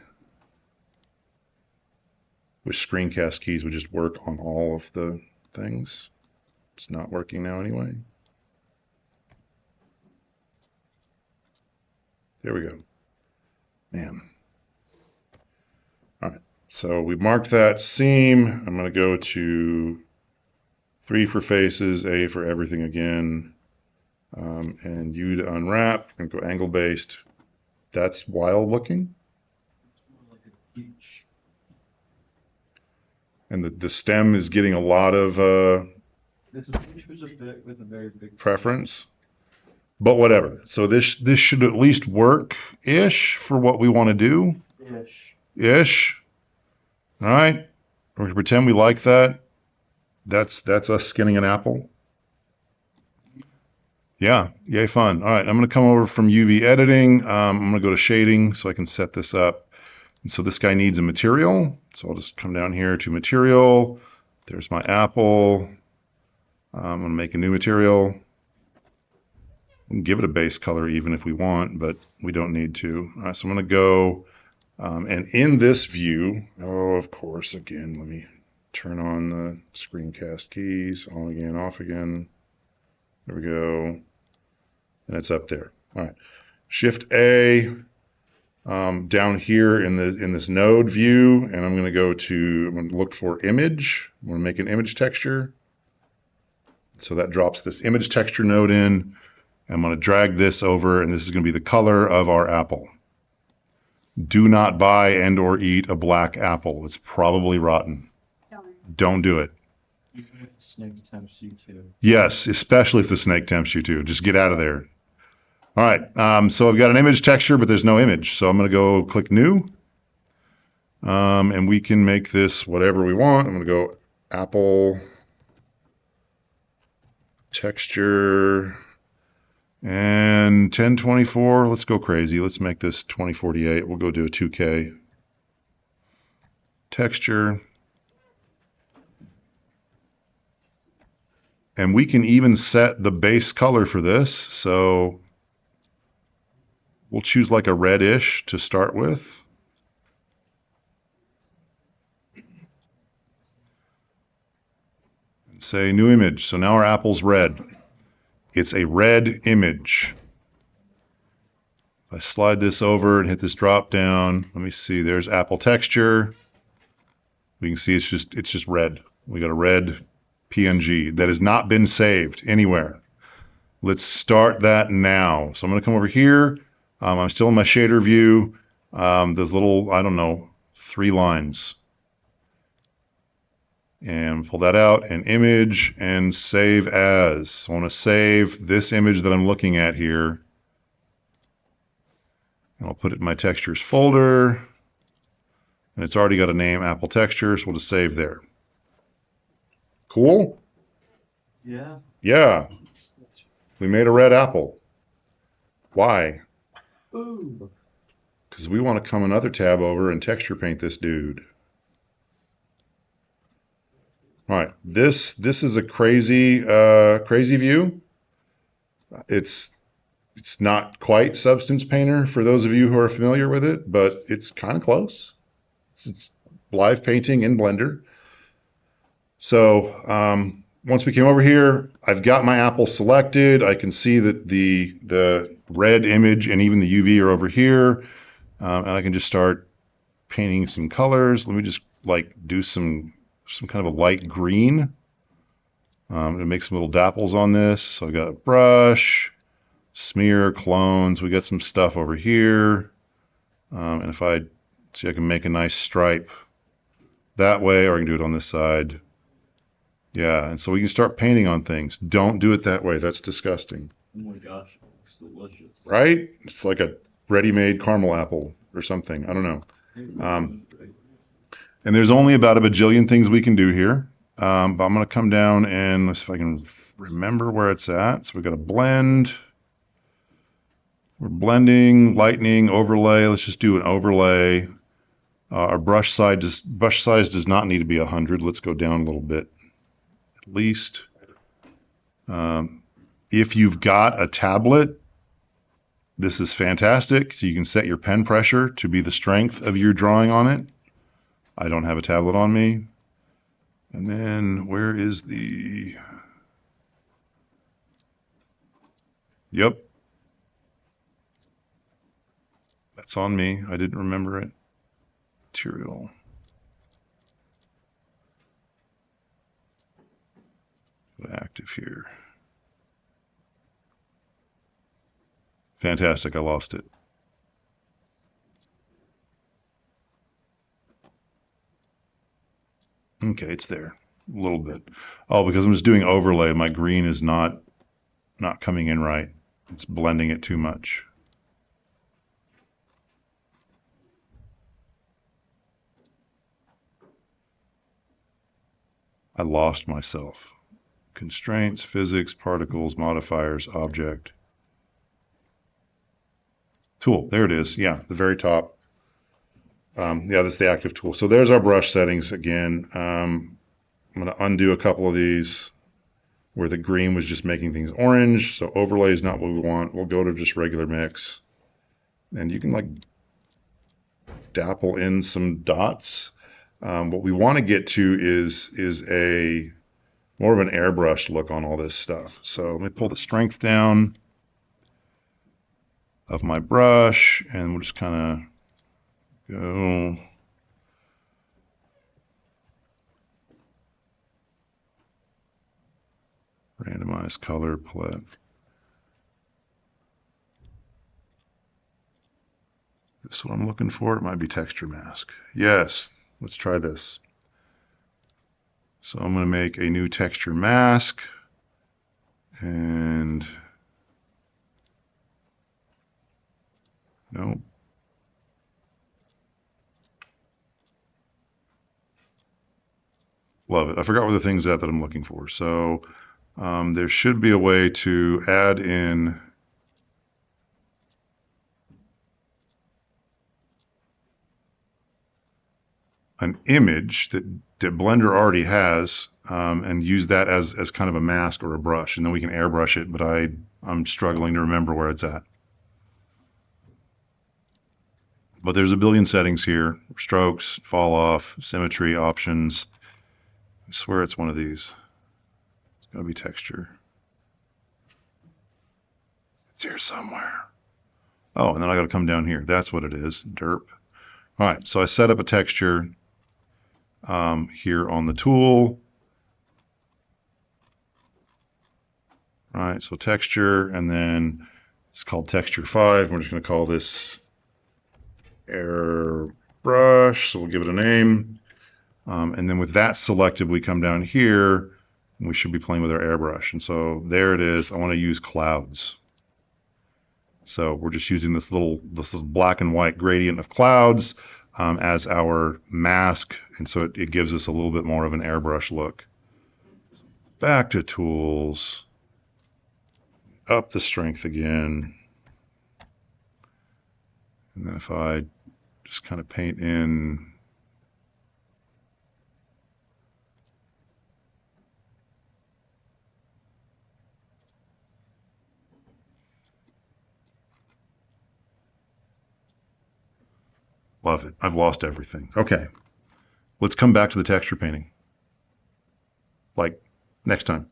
Wish screencast keys would just work on all of the things. It's not working now anyway. There we go. Man. All right, so we marked that seam. I'm going to go to 3 for faces, A for everything again, and U to unwrap. I'm going to go angle based. That's wild looking. And the stem is getting a lot of It's a bit with a very big preference. but whatever. So this should at least work-ish for what we want to do. Ish. All right. We're gonna pretend we like that. That's us skinning an apple. Yeah, yay fun. All right, I'm going to come over from UV editing. I'm going to go to shading so I can set this up. And so this guy needs a material. So I'll just come down here to material. There's my apple. I'm going to make a new material. We can give it a base color even if we want, but we don't need to. All right, so I'm going to go, and in this view, oh, of course, again, let me turn on the screencast keys. On again, off again. There we go. And it's up there. All right. Shift A down here in this node view, and I'm going to look for image. I'm going to make an image texture. So that drops this image texture node in. I'm going to drag this over, and this is going to be the color of our apple. Do not buy and or eat a black apple. It's probably rotten. Don't do it. Even if the snake tempts you to. Yes, especially if the snake tempts you to. Just get out of there. All right, so I've got an image texture, but there's no image. So I'm going to go click New. And we can make this whatever we want. I'm going to go Apple texture and 1024. Let's go crazy. Let's make this 2048. We'll go do a 2K texture. And we can even set the base color for this. So we'll choose like a reddish to start with. And say new image. So now our apple's red. It's a red image. If I slide this over and hit this drop down, let me see, there's apple texture. We can see it's just red. We got a red PNG that has not been saved anywhere. Let's start that now. So I'm going to come over here. I'm still in my shader view. There's little, I don't know, 3 lines. And pull that out and image and save as. So I want to save this image that I'm looking at here. And I'll put it in my textures folder. And it's already got a name, Apple Texture, so we'll just save there. Cool? Yeah. Yeah. We made a red apple. Why? Ooh. Because we want to come another tab over and texture paint this dude. All right, this is a crazy view. It's not quite Substance Painter for those of you who are familiar with it, but it's kind of close. It's live painting in Blender. So once we came over here, I've got my apple selected. I can see that the red image and even the UV are over here, and I can just start painting some colors. Let me just like do some kind of a light green. I'm going to make some little dapples on this. So I got a brush, smear, clones. We got some stuff over here. And if I see, I can make a nice stripe that way, or I can do it on this side. Yeah, and so we can start painting on things. Don't do it that way. That's disgusting. Oh my gosh, it looks delicious. Right? It's like a ready-made caramel apple or something. I don't know. And there's only about a bajillion things we can do here. But I'm going to come down and let's see if I can remember where it's at. So we've got a blend. We're blending, lightening, overlay. Let's just do an overlay. Our brush size does not need to be 100. Let's go down a little bit, at least. If you've got a tablet, this is fantastic. So you can set your pen pressure to be the strength of your drawing on it. I don't have a tablet on me. And then where is the... Yep. That's on me. I didn't remember it. Material. Active here. Fantastic. I lost it. Okay, it's there a little bit. Oh, because I'm just doing overlay, my green is not coming in right. It's blending it too much. I lost myself. Constraints, physics, particles, modifiers, object. Tool, there it is. Yeah, the very top. Yeah, that's the active tool. So there's our brush settings again. I'm going to undo a couple of these where the green was just making things orange. So overlay is not what we want. We'll go to just regular mix. And you can like dapple in some dots. What we want to get to is a more of an airbrush look on all this stuff. So let me pull the strength down of my brush, and we'll just kind of go. Randomize color palette. This is what I'm looking for. It might be texture mask. Yes, let's try this. So I'm going to make a new texture mask, and no. Love it. I forgot what the thing's at that I'm looking for. So there should be a way to add in an image that Blender already has, and use that as kind of a mask or a brush, and then we can airbrush it, but I'm struggling to remember where it's at. But there's a billion settings here: strokes, fall off, symmetry, options. I swear it's one of these. It's got to be texture. It's here somewhere. Oh, and then I got to come down here. That's what it is. Derp. All right, so I set up a texture here on the tool. All right, so texture, and then it's called texture 5. We're just going to call this airbrush, so we'll give it a name. And then with that selected, we come down here, and we should be playing with our airbrush. And so there it is. I want to use clouds. So we're just using this little black and white gradient of clouds as our mask, and so it gives us a little bit more of an airbrush look. Back to tools, up the strength again, and then if I just kind of paint in love it. I've lost everything. Okay, let's come back to the texture painting. Like next time.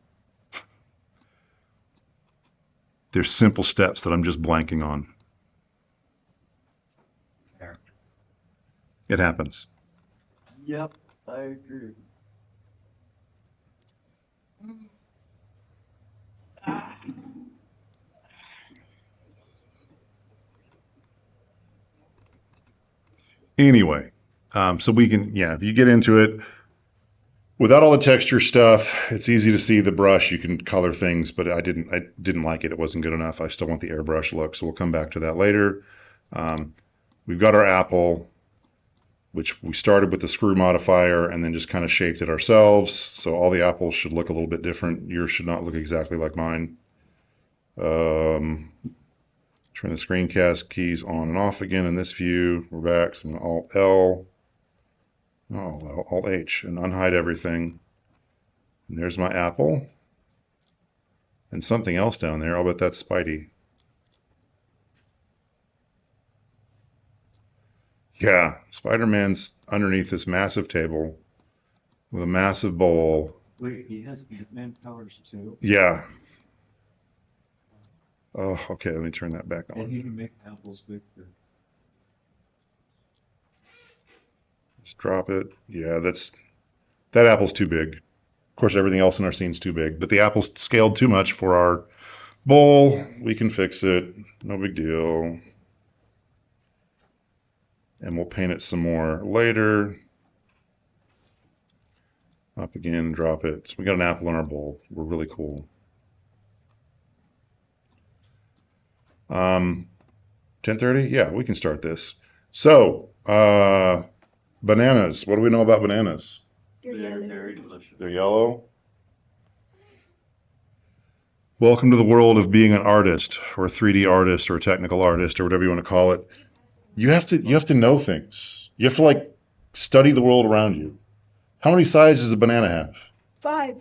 There's simple steps that I'm just blanking on. It happens. Yep, I agree. Anyway, so we can, yeah, if you get into it, without all the texture stuff, it's easy to see the brush. You can color things, but I didn't like it. It wasn't good enough. I still want the airbrush look, so we'll come back to that later. We've got our apple, which we started with the screw modifier and then just kind of shaped it ourselves. So all the apples should look a little bit different. Yours should not look exactly like mine. Turn the screencast keys on and off again in this view. We're back. So I'm going to Alt-L. Oh, Alt-H, and unhide everything. And there's my apple. And something else down there. I'll bet that's Spidey. Yeah, Spider-Man's underneath this massive table with a massive bowl. Wait, he has Ant-Man powers too. Yeah. Oh, okay, let me turn that back And he on. can make apples bigger. Just drop it. Yeah, that apple's too big. Of course, everything else in our scene's too big, but the apple's scaled too much for our bowl. We can fix it. No big deal. And we'll paint it some more later. Up again, drop it. So we got an apple in our bowl. We're really cool. 10:30? Yeah, we can start this. So, bananas. What do we know about bananas? They're very delicious. They're yellow. Welcome to the world of being an artist or a 3D artist or a technical artist or whatever you want to call it. You have to know things. You have to like study the world around you. How many sides does a banana have? 5.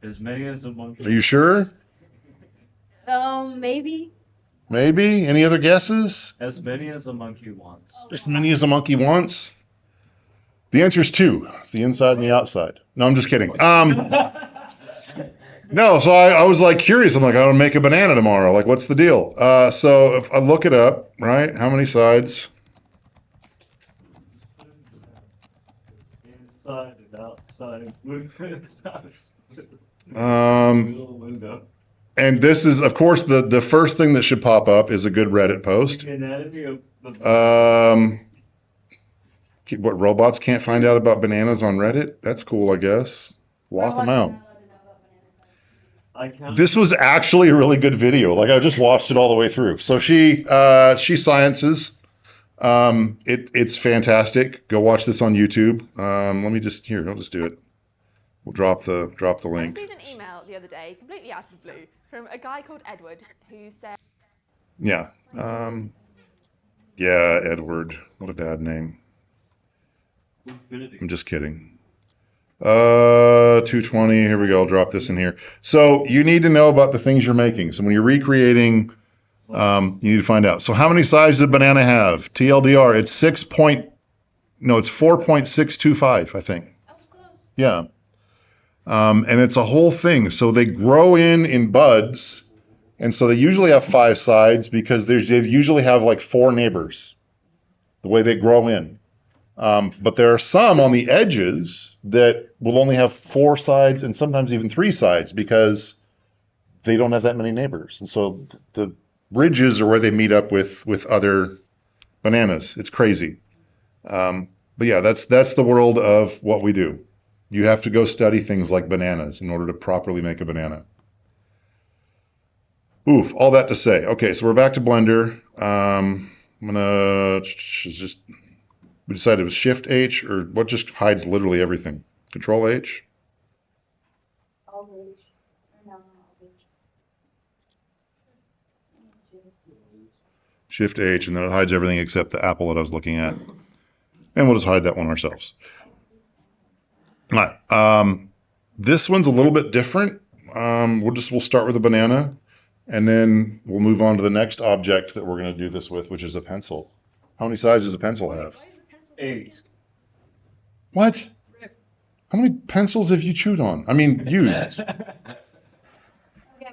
As many as a monkey. Are you sure? Maybe. Maybe? Any other guesses? As many as a monkey wants. As many as a monkey wants? The answer is 2. It's the inside and the outside. No, I'm just kidding. No, so I was like curious. I'm like, I want to make a banana tomorrow. Like, what's the deal? So if I look it up, right? How many sides? Inside and outside. Little window. And this is, of course, the first thing that should pop up is a good Reddit post. Anatomy of the What, robots can't find out about bananas on Reddit? That's cool, I guess. Lock them out. This was actually a really good video. Like I just watched it all the way through. So she sciences. It's fantastic. Go watch this on YouTube. Let me just here. I'll just do it. We'll drop the I link. received an email the other day, completely out of the blue, from a guy called Edward who said, Yeah. Yeah, Edward. What a bad name. I'm just kidding. 220. Here we go. I'll drop this in here. So you need to know about the things you're making. So when you're recreating, you need to find out. So how many sides does a banana have? TLDR. It's 4.625, I think. That was close. Yeah. And it's a whole thing. So they grow in buds, and so they usually have 5 sides because they usually have like 4 neighbors. The way they grow in. But there are some on the edges that will only have 4 sides and sometimes even 3 sides because they don't have that many neighbors. And so the ridges are where they meet up with other bananas. It's crazy. But yeah, that's the world of what we do. You have to go study things like bananas in order to properly make a banana. Oof, all that to say. Okay, so we're back to Blender. I'm gonna just... We decided it was Shift H, or what just hides literally everything? Control H? Shift H, and then it hides everything except the apple that I was looking at. And we'll just hide that one ourselves. All right. This one's a little bit different. We'll start with a banana, and then we'll move on to the next object that we're going to do this with, which is a pencil. How many sides does a pencil have? 8. What? How many pencils have you chewed on? I mean, used. Okay,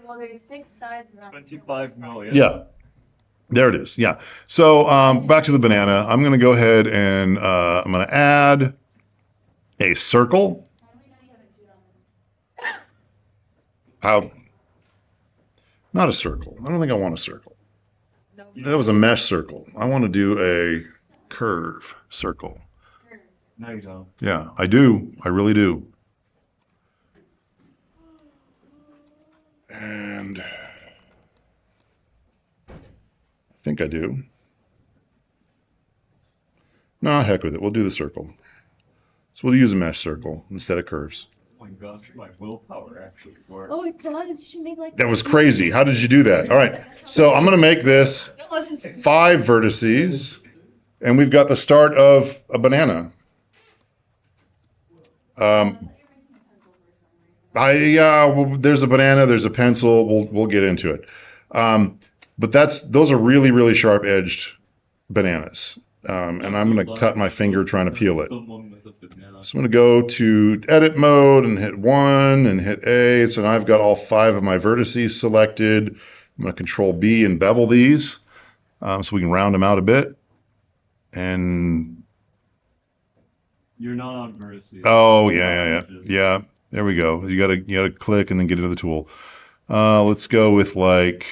well, there's 6 sides around. 25 million. Yeah. There it is. Yeah. So back to the banana. I'm going to go ahead and I'm going to add a circle. How do we know you haven't chewed on this? How? Not a circle. I don't think I want a circle. No. That was a mesh circle. I want to do a curve circle. No, you don't. Yeah, I do. I really do. And I think I do. No, heck with it. We'll do the circle. So we'll use a mesh circle instead of curves. Oh my gosh, my willpower actually works. Oh, it does. You should make like. That was crazy. How did you do that? All right. So I'm going to make this 5 vertices, and we've got the start of a banana. Well, there's a banana, there's a pencil. We'll get into it. But those are really, really sharp edged bananas. And I'm going to cut my finger trying to peel it. Someone with a banana. So I'm going to go to edit mode and hit 1 and hit A. So now I've got all 5 of my vertices selected. I'm going to control B and bevel these so we can round them out a bit. And You're not on vertices. oh yeah. There we go. You gotta click and then get into the tool. Let's go with like.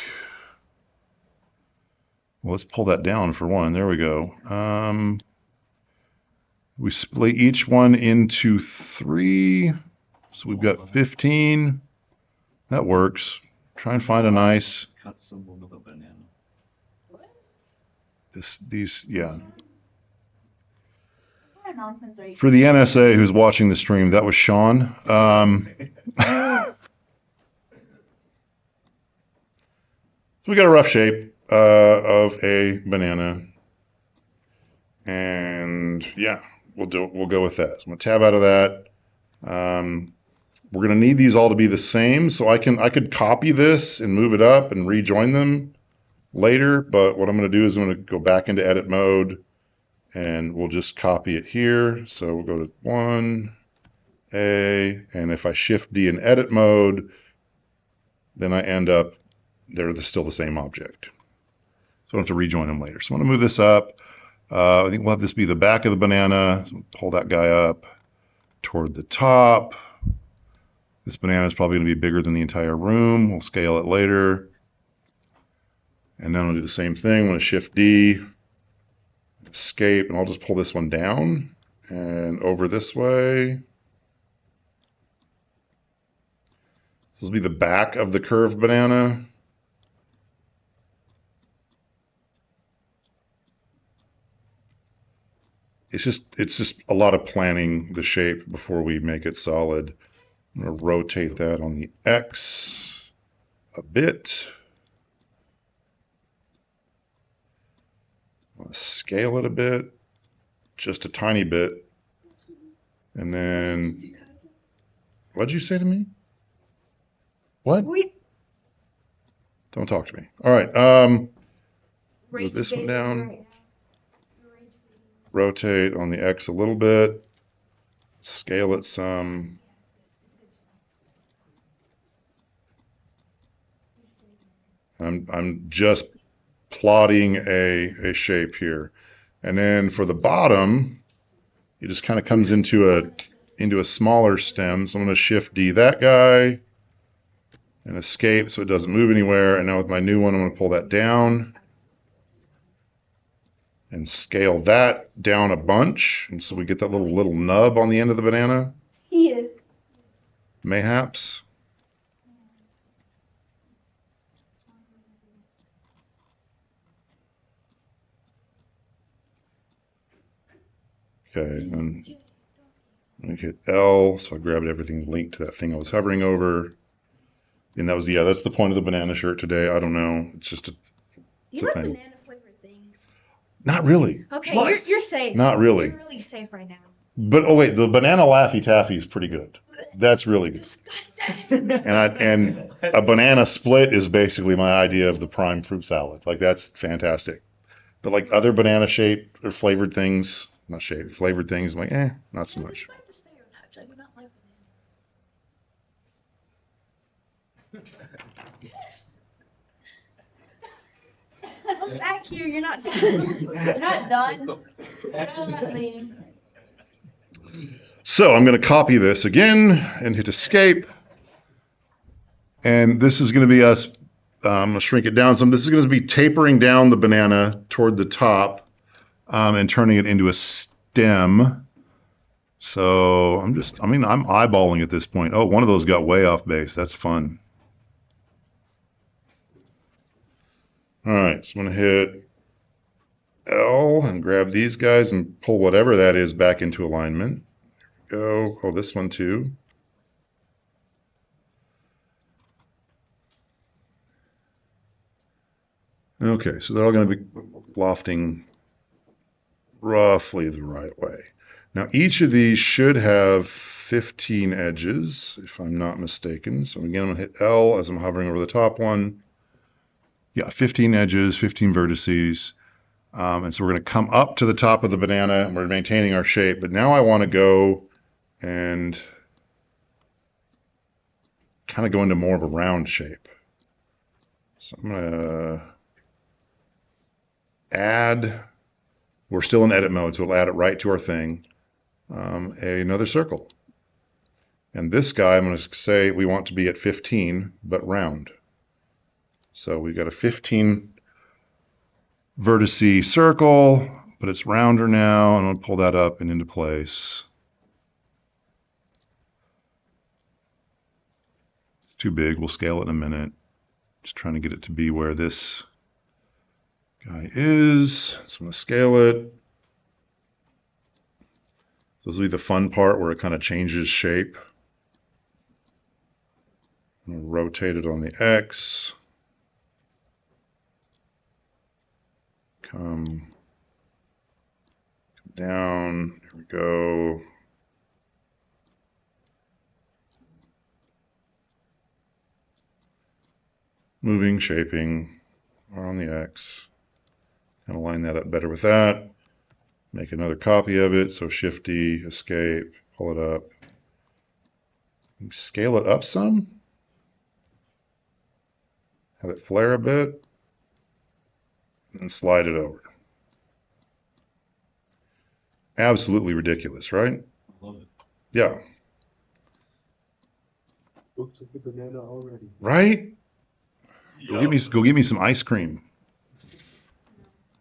Well, let's pull that down for one. There we go. We split each one into 3. So we've got 15. That works. Try and find a nice. Cut someone with a banana. Yeah. What kind of nonsense are you? For the NSA who's watching the stream, that was Sean. So we got a rough shape of a banana, and yeah, we'll go with that. So I'm gonna tab out of that. We're gonna need these all to be the same, so I could copy this and move it up and rejoin them later. But what I'm gonna do is I'm gonna go back into edit mode, and we'll just copy it here. So we'll go to 1A, and if I Shift D in edit mode, then I end up they're still the same object. So I don't have to rejoin them later. So I'm going to move this up. I think we'll have this be the back of the banana. So pull that guy up toward the top. This banana is probably going to be bigger than the entire room. We'll scale it later. And then I'll do the same thing. I'm going to Shift D, escape, and I'll just pull this one down and over this way. This will be the back of the curved banana. It's just a lot of planning the shape before we make it solid. I'm going to rotate that on the X a bit. I'm going to scale it a bit, just a tiny bit. And then, what'd you say to me? What? Don't talk to me. All right. Move this one down. Rotate on the X a little bit, scale it some. I'm just plotting a shape here. And then for the bottom, it just kind of comes into a smaller stem. So I'm going to Shift D that guy and escape so it doesn't move anywhere. And now with my new one, I'm going to pull that down and scale that down a bunch, and so we get that little nub on the end of the banana. Yes. Mayhaps. Okay, and I hit L, so I grabbed everything linked to that thing I was hovering over. And that was, yeah, that's the point of the banana shirt today. I don't know. It's just it's a thing. Banana flavored things. Not really. Okay, What? you're safe. Not really. You're really safe right now. But oh wait, the banana Laffy Taffy is pretty good. That's really good. Disgusting. And a banana split is basically my idea of the prime fruit salad. Like that's fantastic. But like other banana shaped or flavored things, not shaped, flavored things, I'm like, not so much. Despite the stereotypes, I do not like banana. Back here, you're not done. You're not done. You're not leaving. So I'm going to copy this again and hit escape. And this is going to be us, I'm going to shrink it down some. This is going to be tapering down the banana toward the top and turning it into a stem. So I'm eyeballing at this point. Oh, one of those got way off base. That's fun. All right, so I'm going to hit L and grab these guys and pull whatever that is back into alignment. Go. Oh, this one too. Okay, so they're all going to be lofting roughly the right way. Now, each of these should have 15 edges, if I'm not mistaken. So again, I'm going to hit L as I'm hovering over the top one. Yeah, 15 edges, 15 vertices. And so we're going to come up to the top of the banana, and we're maintaining our shape. But now I want to go and kind of go into more of a round shape. So I'm going to add, we're still in edit mode, so we'll add it right to our thing, another circle. And this guy, I'm going to say we want to be at 15, but round. So we've got a 15 vertice circle, but it's rounder now. I'm going to pull that up and into place. It's too big. We'll scale it in a minute. Just trying to get it to be where this Guy is, so I'm going to scale it. This will be the fun part where it kind of changes shape. I'm going to rotate it on the X. Come down. Here we go. Moving, shaping, or on the X. Kind of line that up better with that. Make another copy of it. So Shift-D, escape, pull it up. Scale it up some. Have it flare a bit. And slide it over. Absolutely ridiculous, right? I love it. Yeah. Looks like a banana already. Right? Go get me some ice cream.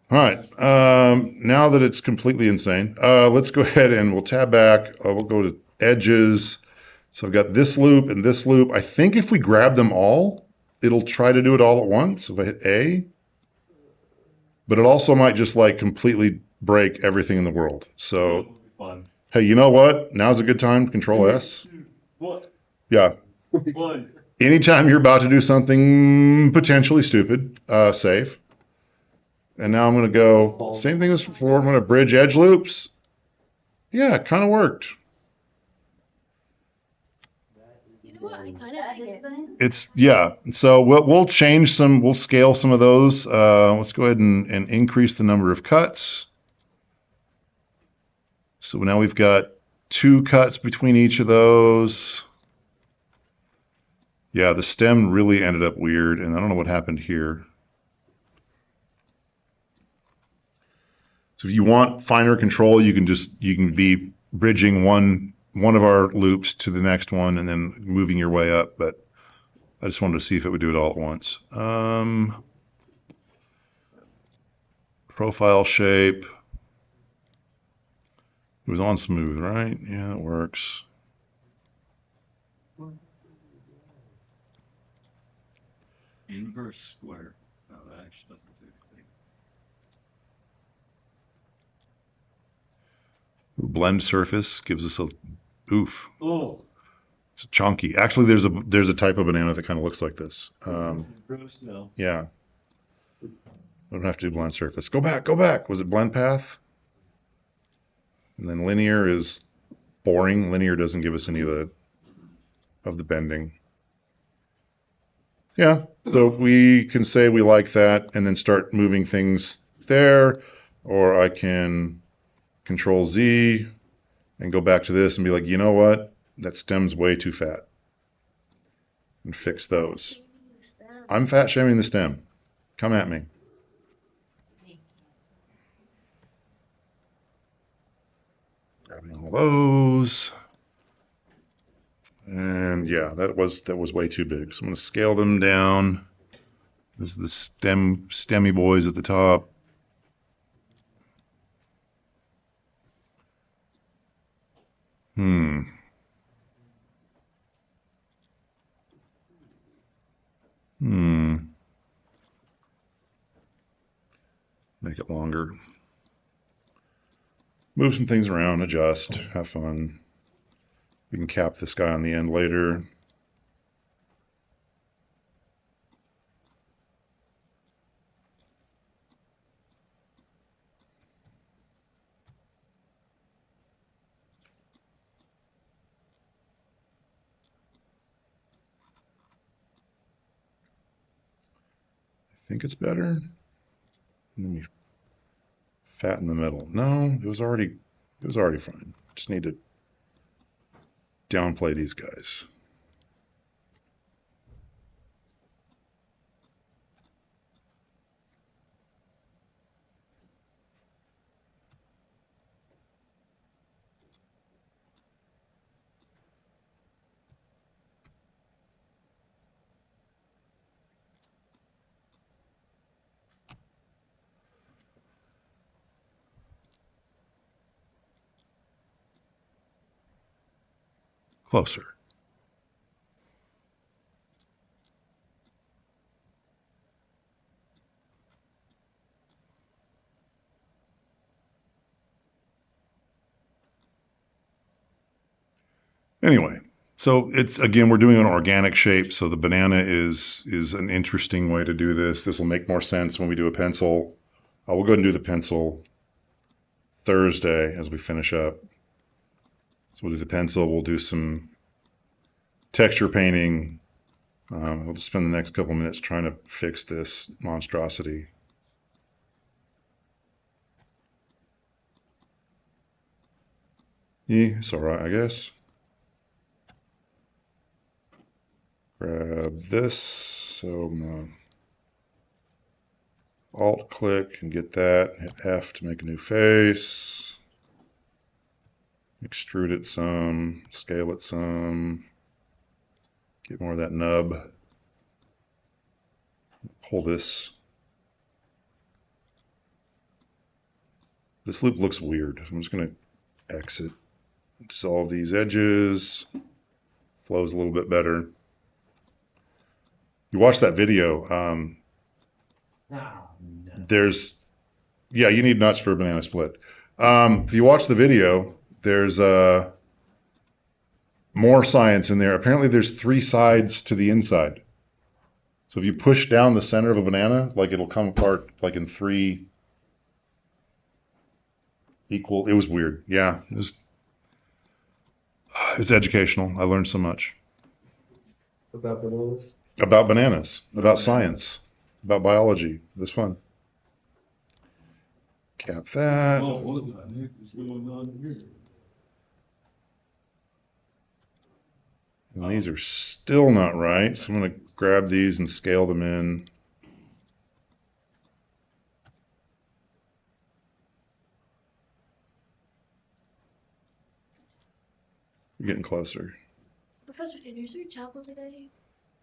All right. Now that it's completely insane, let's go ahead and we'll tab back. We'll go to edges. So I've got this loop and this loop. I think if we grab them all, it'll try to do it all at once. If I hit A, but it also might just like completely break everything in the world. So, It'll be fun. hey, you know what? Now's a good time. Control S. What? Yeah. One. Anytime you're about to do something potentially stupid, save. And now I'm going to go, same thing as before. I'm going to bridge edge loops. Yeah, it kind of worked. You know what? I kind of dig it. It's, yeah. So we'll change some, we'll scale some of those. Let's go ahead and increase the number of cuts. So now we've got 2 cuts between each of those. Yeah, the stem really ended up weird, and I don't know what happened here. So if you want finer control, you can be bridging one of our loops to the next one and then moving your way up. But I just wanted to see if it would do it all at once. Profile shape. It was on smooth, right? Yeah, it works. Inverse square. No, that actually doesn't do anything. Blend surface gives us a oof. Oh. It's chunky. Actually, there's a type of banana that kind of looks like this. Gross now. Yeah. I don't have to do blend surface. Go back, go back. Was it blend path? And then linear is boring. Linear doesn't give us any of the bending. Yeah, so we can say we like that and then start moving things there, or I can Control Z and go back to this and be like, you know what? That stem's way too fat. And fix those. I'm fat shaming the stem. Come at me. Grabbing all those. And yeah, that was way too big. So I'm going to scale them down. This is the stemmy boys at the top. Make it longer. Move some things around, adjust, have fun. We can cap this guy on the end later. I think it's better. Let me fatten the middle. No, it was already fine. Just need to downplay these guys. Closer. Anyway, so it's, again, we're doing an organic shape, so the banana is an interesting way to do this. This will make more sense when we do a pencil. We'll go ahead and do the pencil Thursday as we finish up. So we'll do the pencil, we'll do some texture painting. We'll just spend the next couple minutes trying to fix this monstrosity. Yeah, it's all right, I guess. Grab this, so I'm gonna Alt click and get that, hit F to make a new face, extrude it some, scale it some, get more of that nub, pull this. This loop looks weird. I'm just gonna exit, dissolve these edges, flows a little bit better. You watch that video, there's, yeah, you need nuts for a banana split. If you watch the video, there's more science in there. Apparently there's 3 sides to the inside. So if you push down the center of a banana, like it'll come apart like in 3 equal, it was weird. Yeah, it's educational. I learned so much. About bananas? About bananas, about science, about biology. It was fun. Cap that. Oh, what the heck is going on here? And these are still not right, so I'm going to grab these and scale them in. We're getting closer. Professor, can you see chocolate today?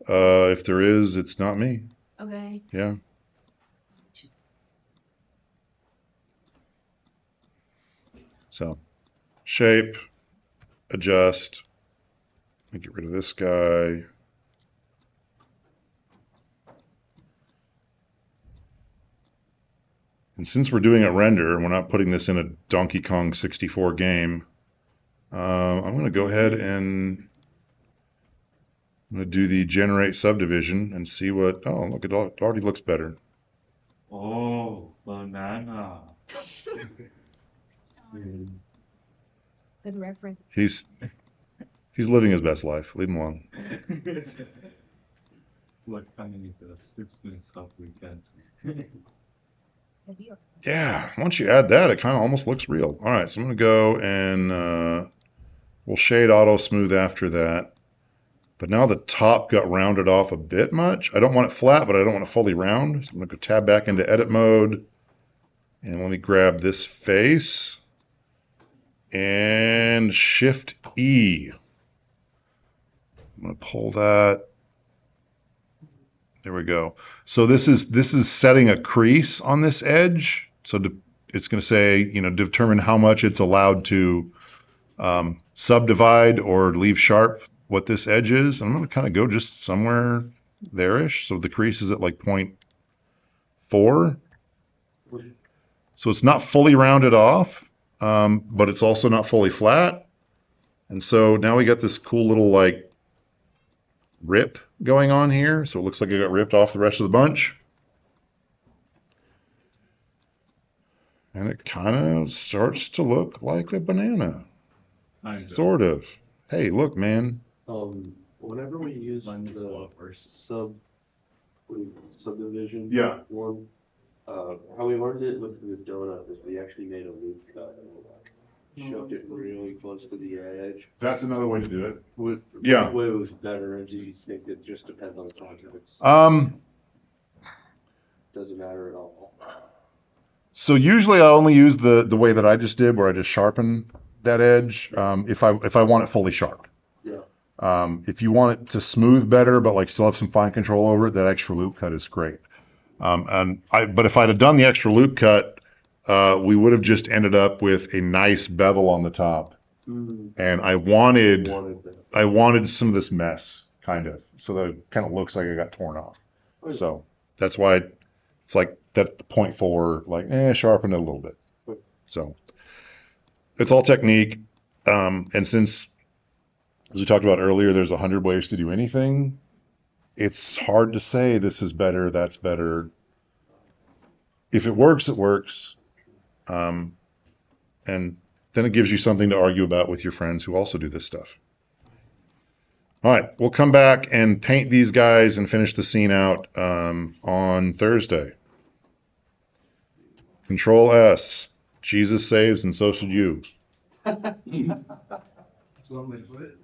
If there is, it's not me. Okay. Yeah. So, shape, adjust. Let me get rid of this guy. And since we're doing a render, we're not putting this in a Donkey Kong 64 game, I'm going to go ahead and I'm going to do the generate subdivision and see what, oh, look, it already looks better. Oh, banana. Good reference. He's living his best life. Leave him alone. Look, I need this. It's been a tough weekend. Yeah, once you add that, it kind of almost looks real. All right, so I'm going to go and we'll shade auto smooth after that. But now the top got rounded off a bit much. I don't want it flat, but I don't want it fully round. So I'm going to go tab back into edit mode. And let me grab this face and Shift E. I'm going to pull that. There we go. So this is setting a crease on this edge. So it's going to say, you know, determine how much it's allowed to subdivide or leave sharp what this edge is. I'm going to kind of go just somewhere there-ish. So the crease is at like 0.4. So it's not fully rounded off, but it's also not fully flat. And so now we got this cool little like rip going on here. So it looks like it got ripped off the rest of the bunch. And it kind of starts to look like a banana. Sort of. Hey, look, man. Whenever we use the subdivision Yeah. one, how we learned it with the donut is we actually made a loop cut and shoved it really close to the edge. That's another way to do it. What way was better, and do you think it just depends on the context? Doesn't matter at all. So usually I only use the way that I just did, where I just sharpen that edge if I want it fully sharp. Yeah. If you want it to smooth better, but like still have some fine control over it, that extra loop cut is great. But if I'd have done the extra loop cut, we would have just ended up with a nice bevel on the top. And I wanted some of this mess, kind of, so that it kind of looks like it got torn off. So that's why it's like that 0.4, like, sharpen it a little bit. So it's all technique. And since as we talked about earlier, there's 100 ways to do anything. It's hard to say this is better, that's better. If it works, it works. And then it gives you something to argue about with your friends who also do this stuff. All right, we'll come back and paint these guys and finish the scene out on Thursday. Control S. Jesus saves and so should you. That's one way to put it.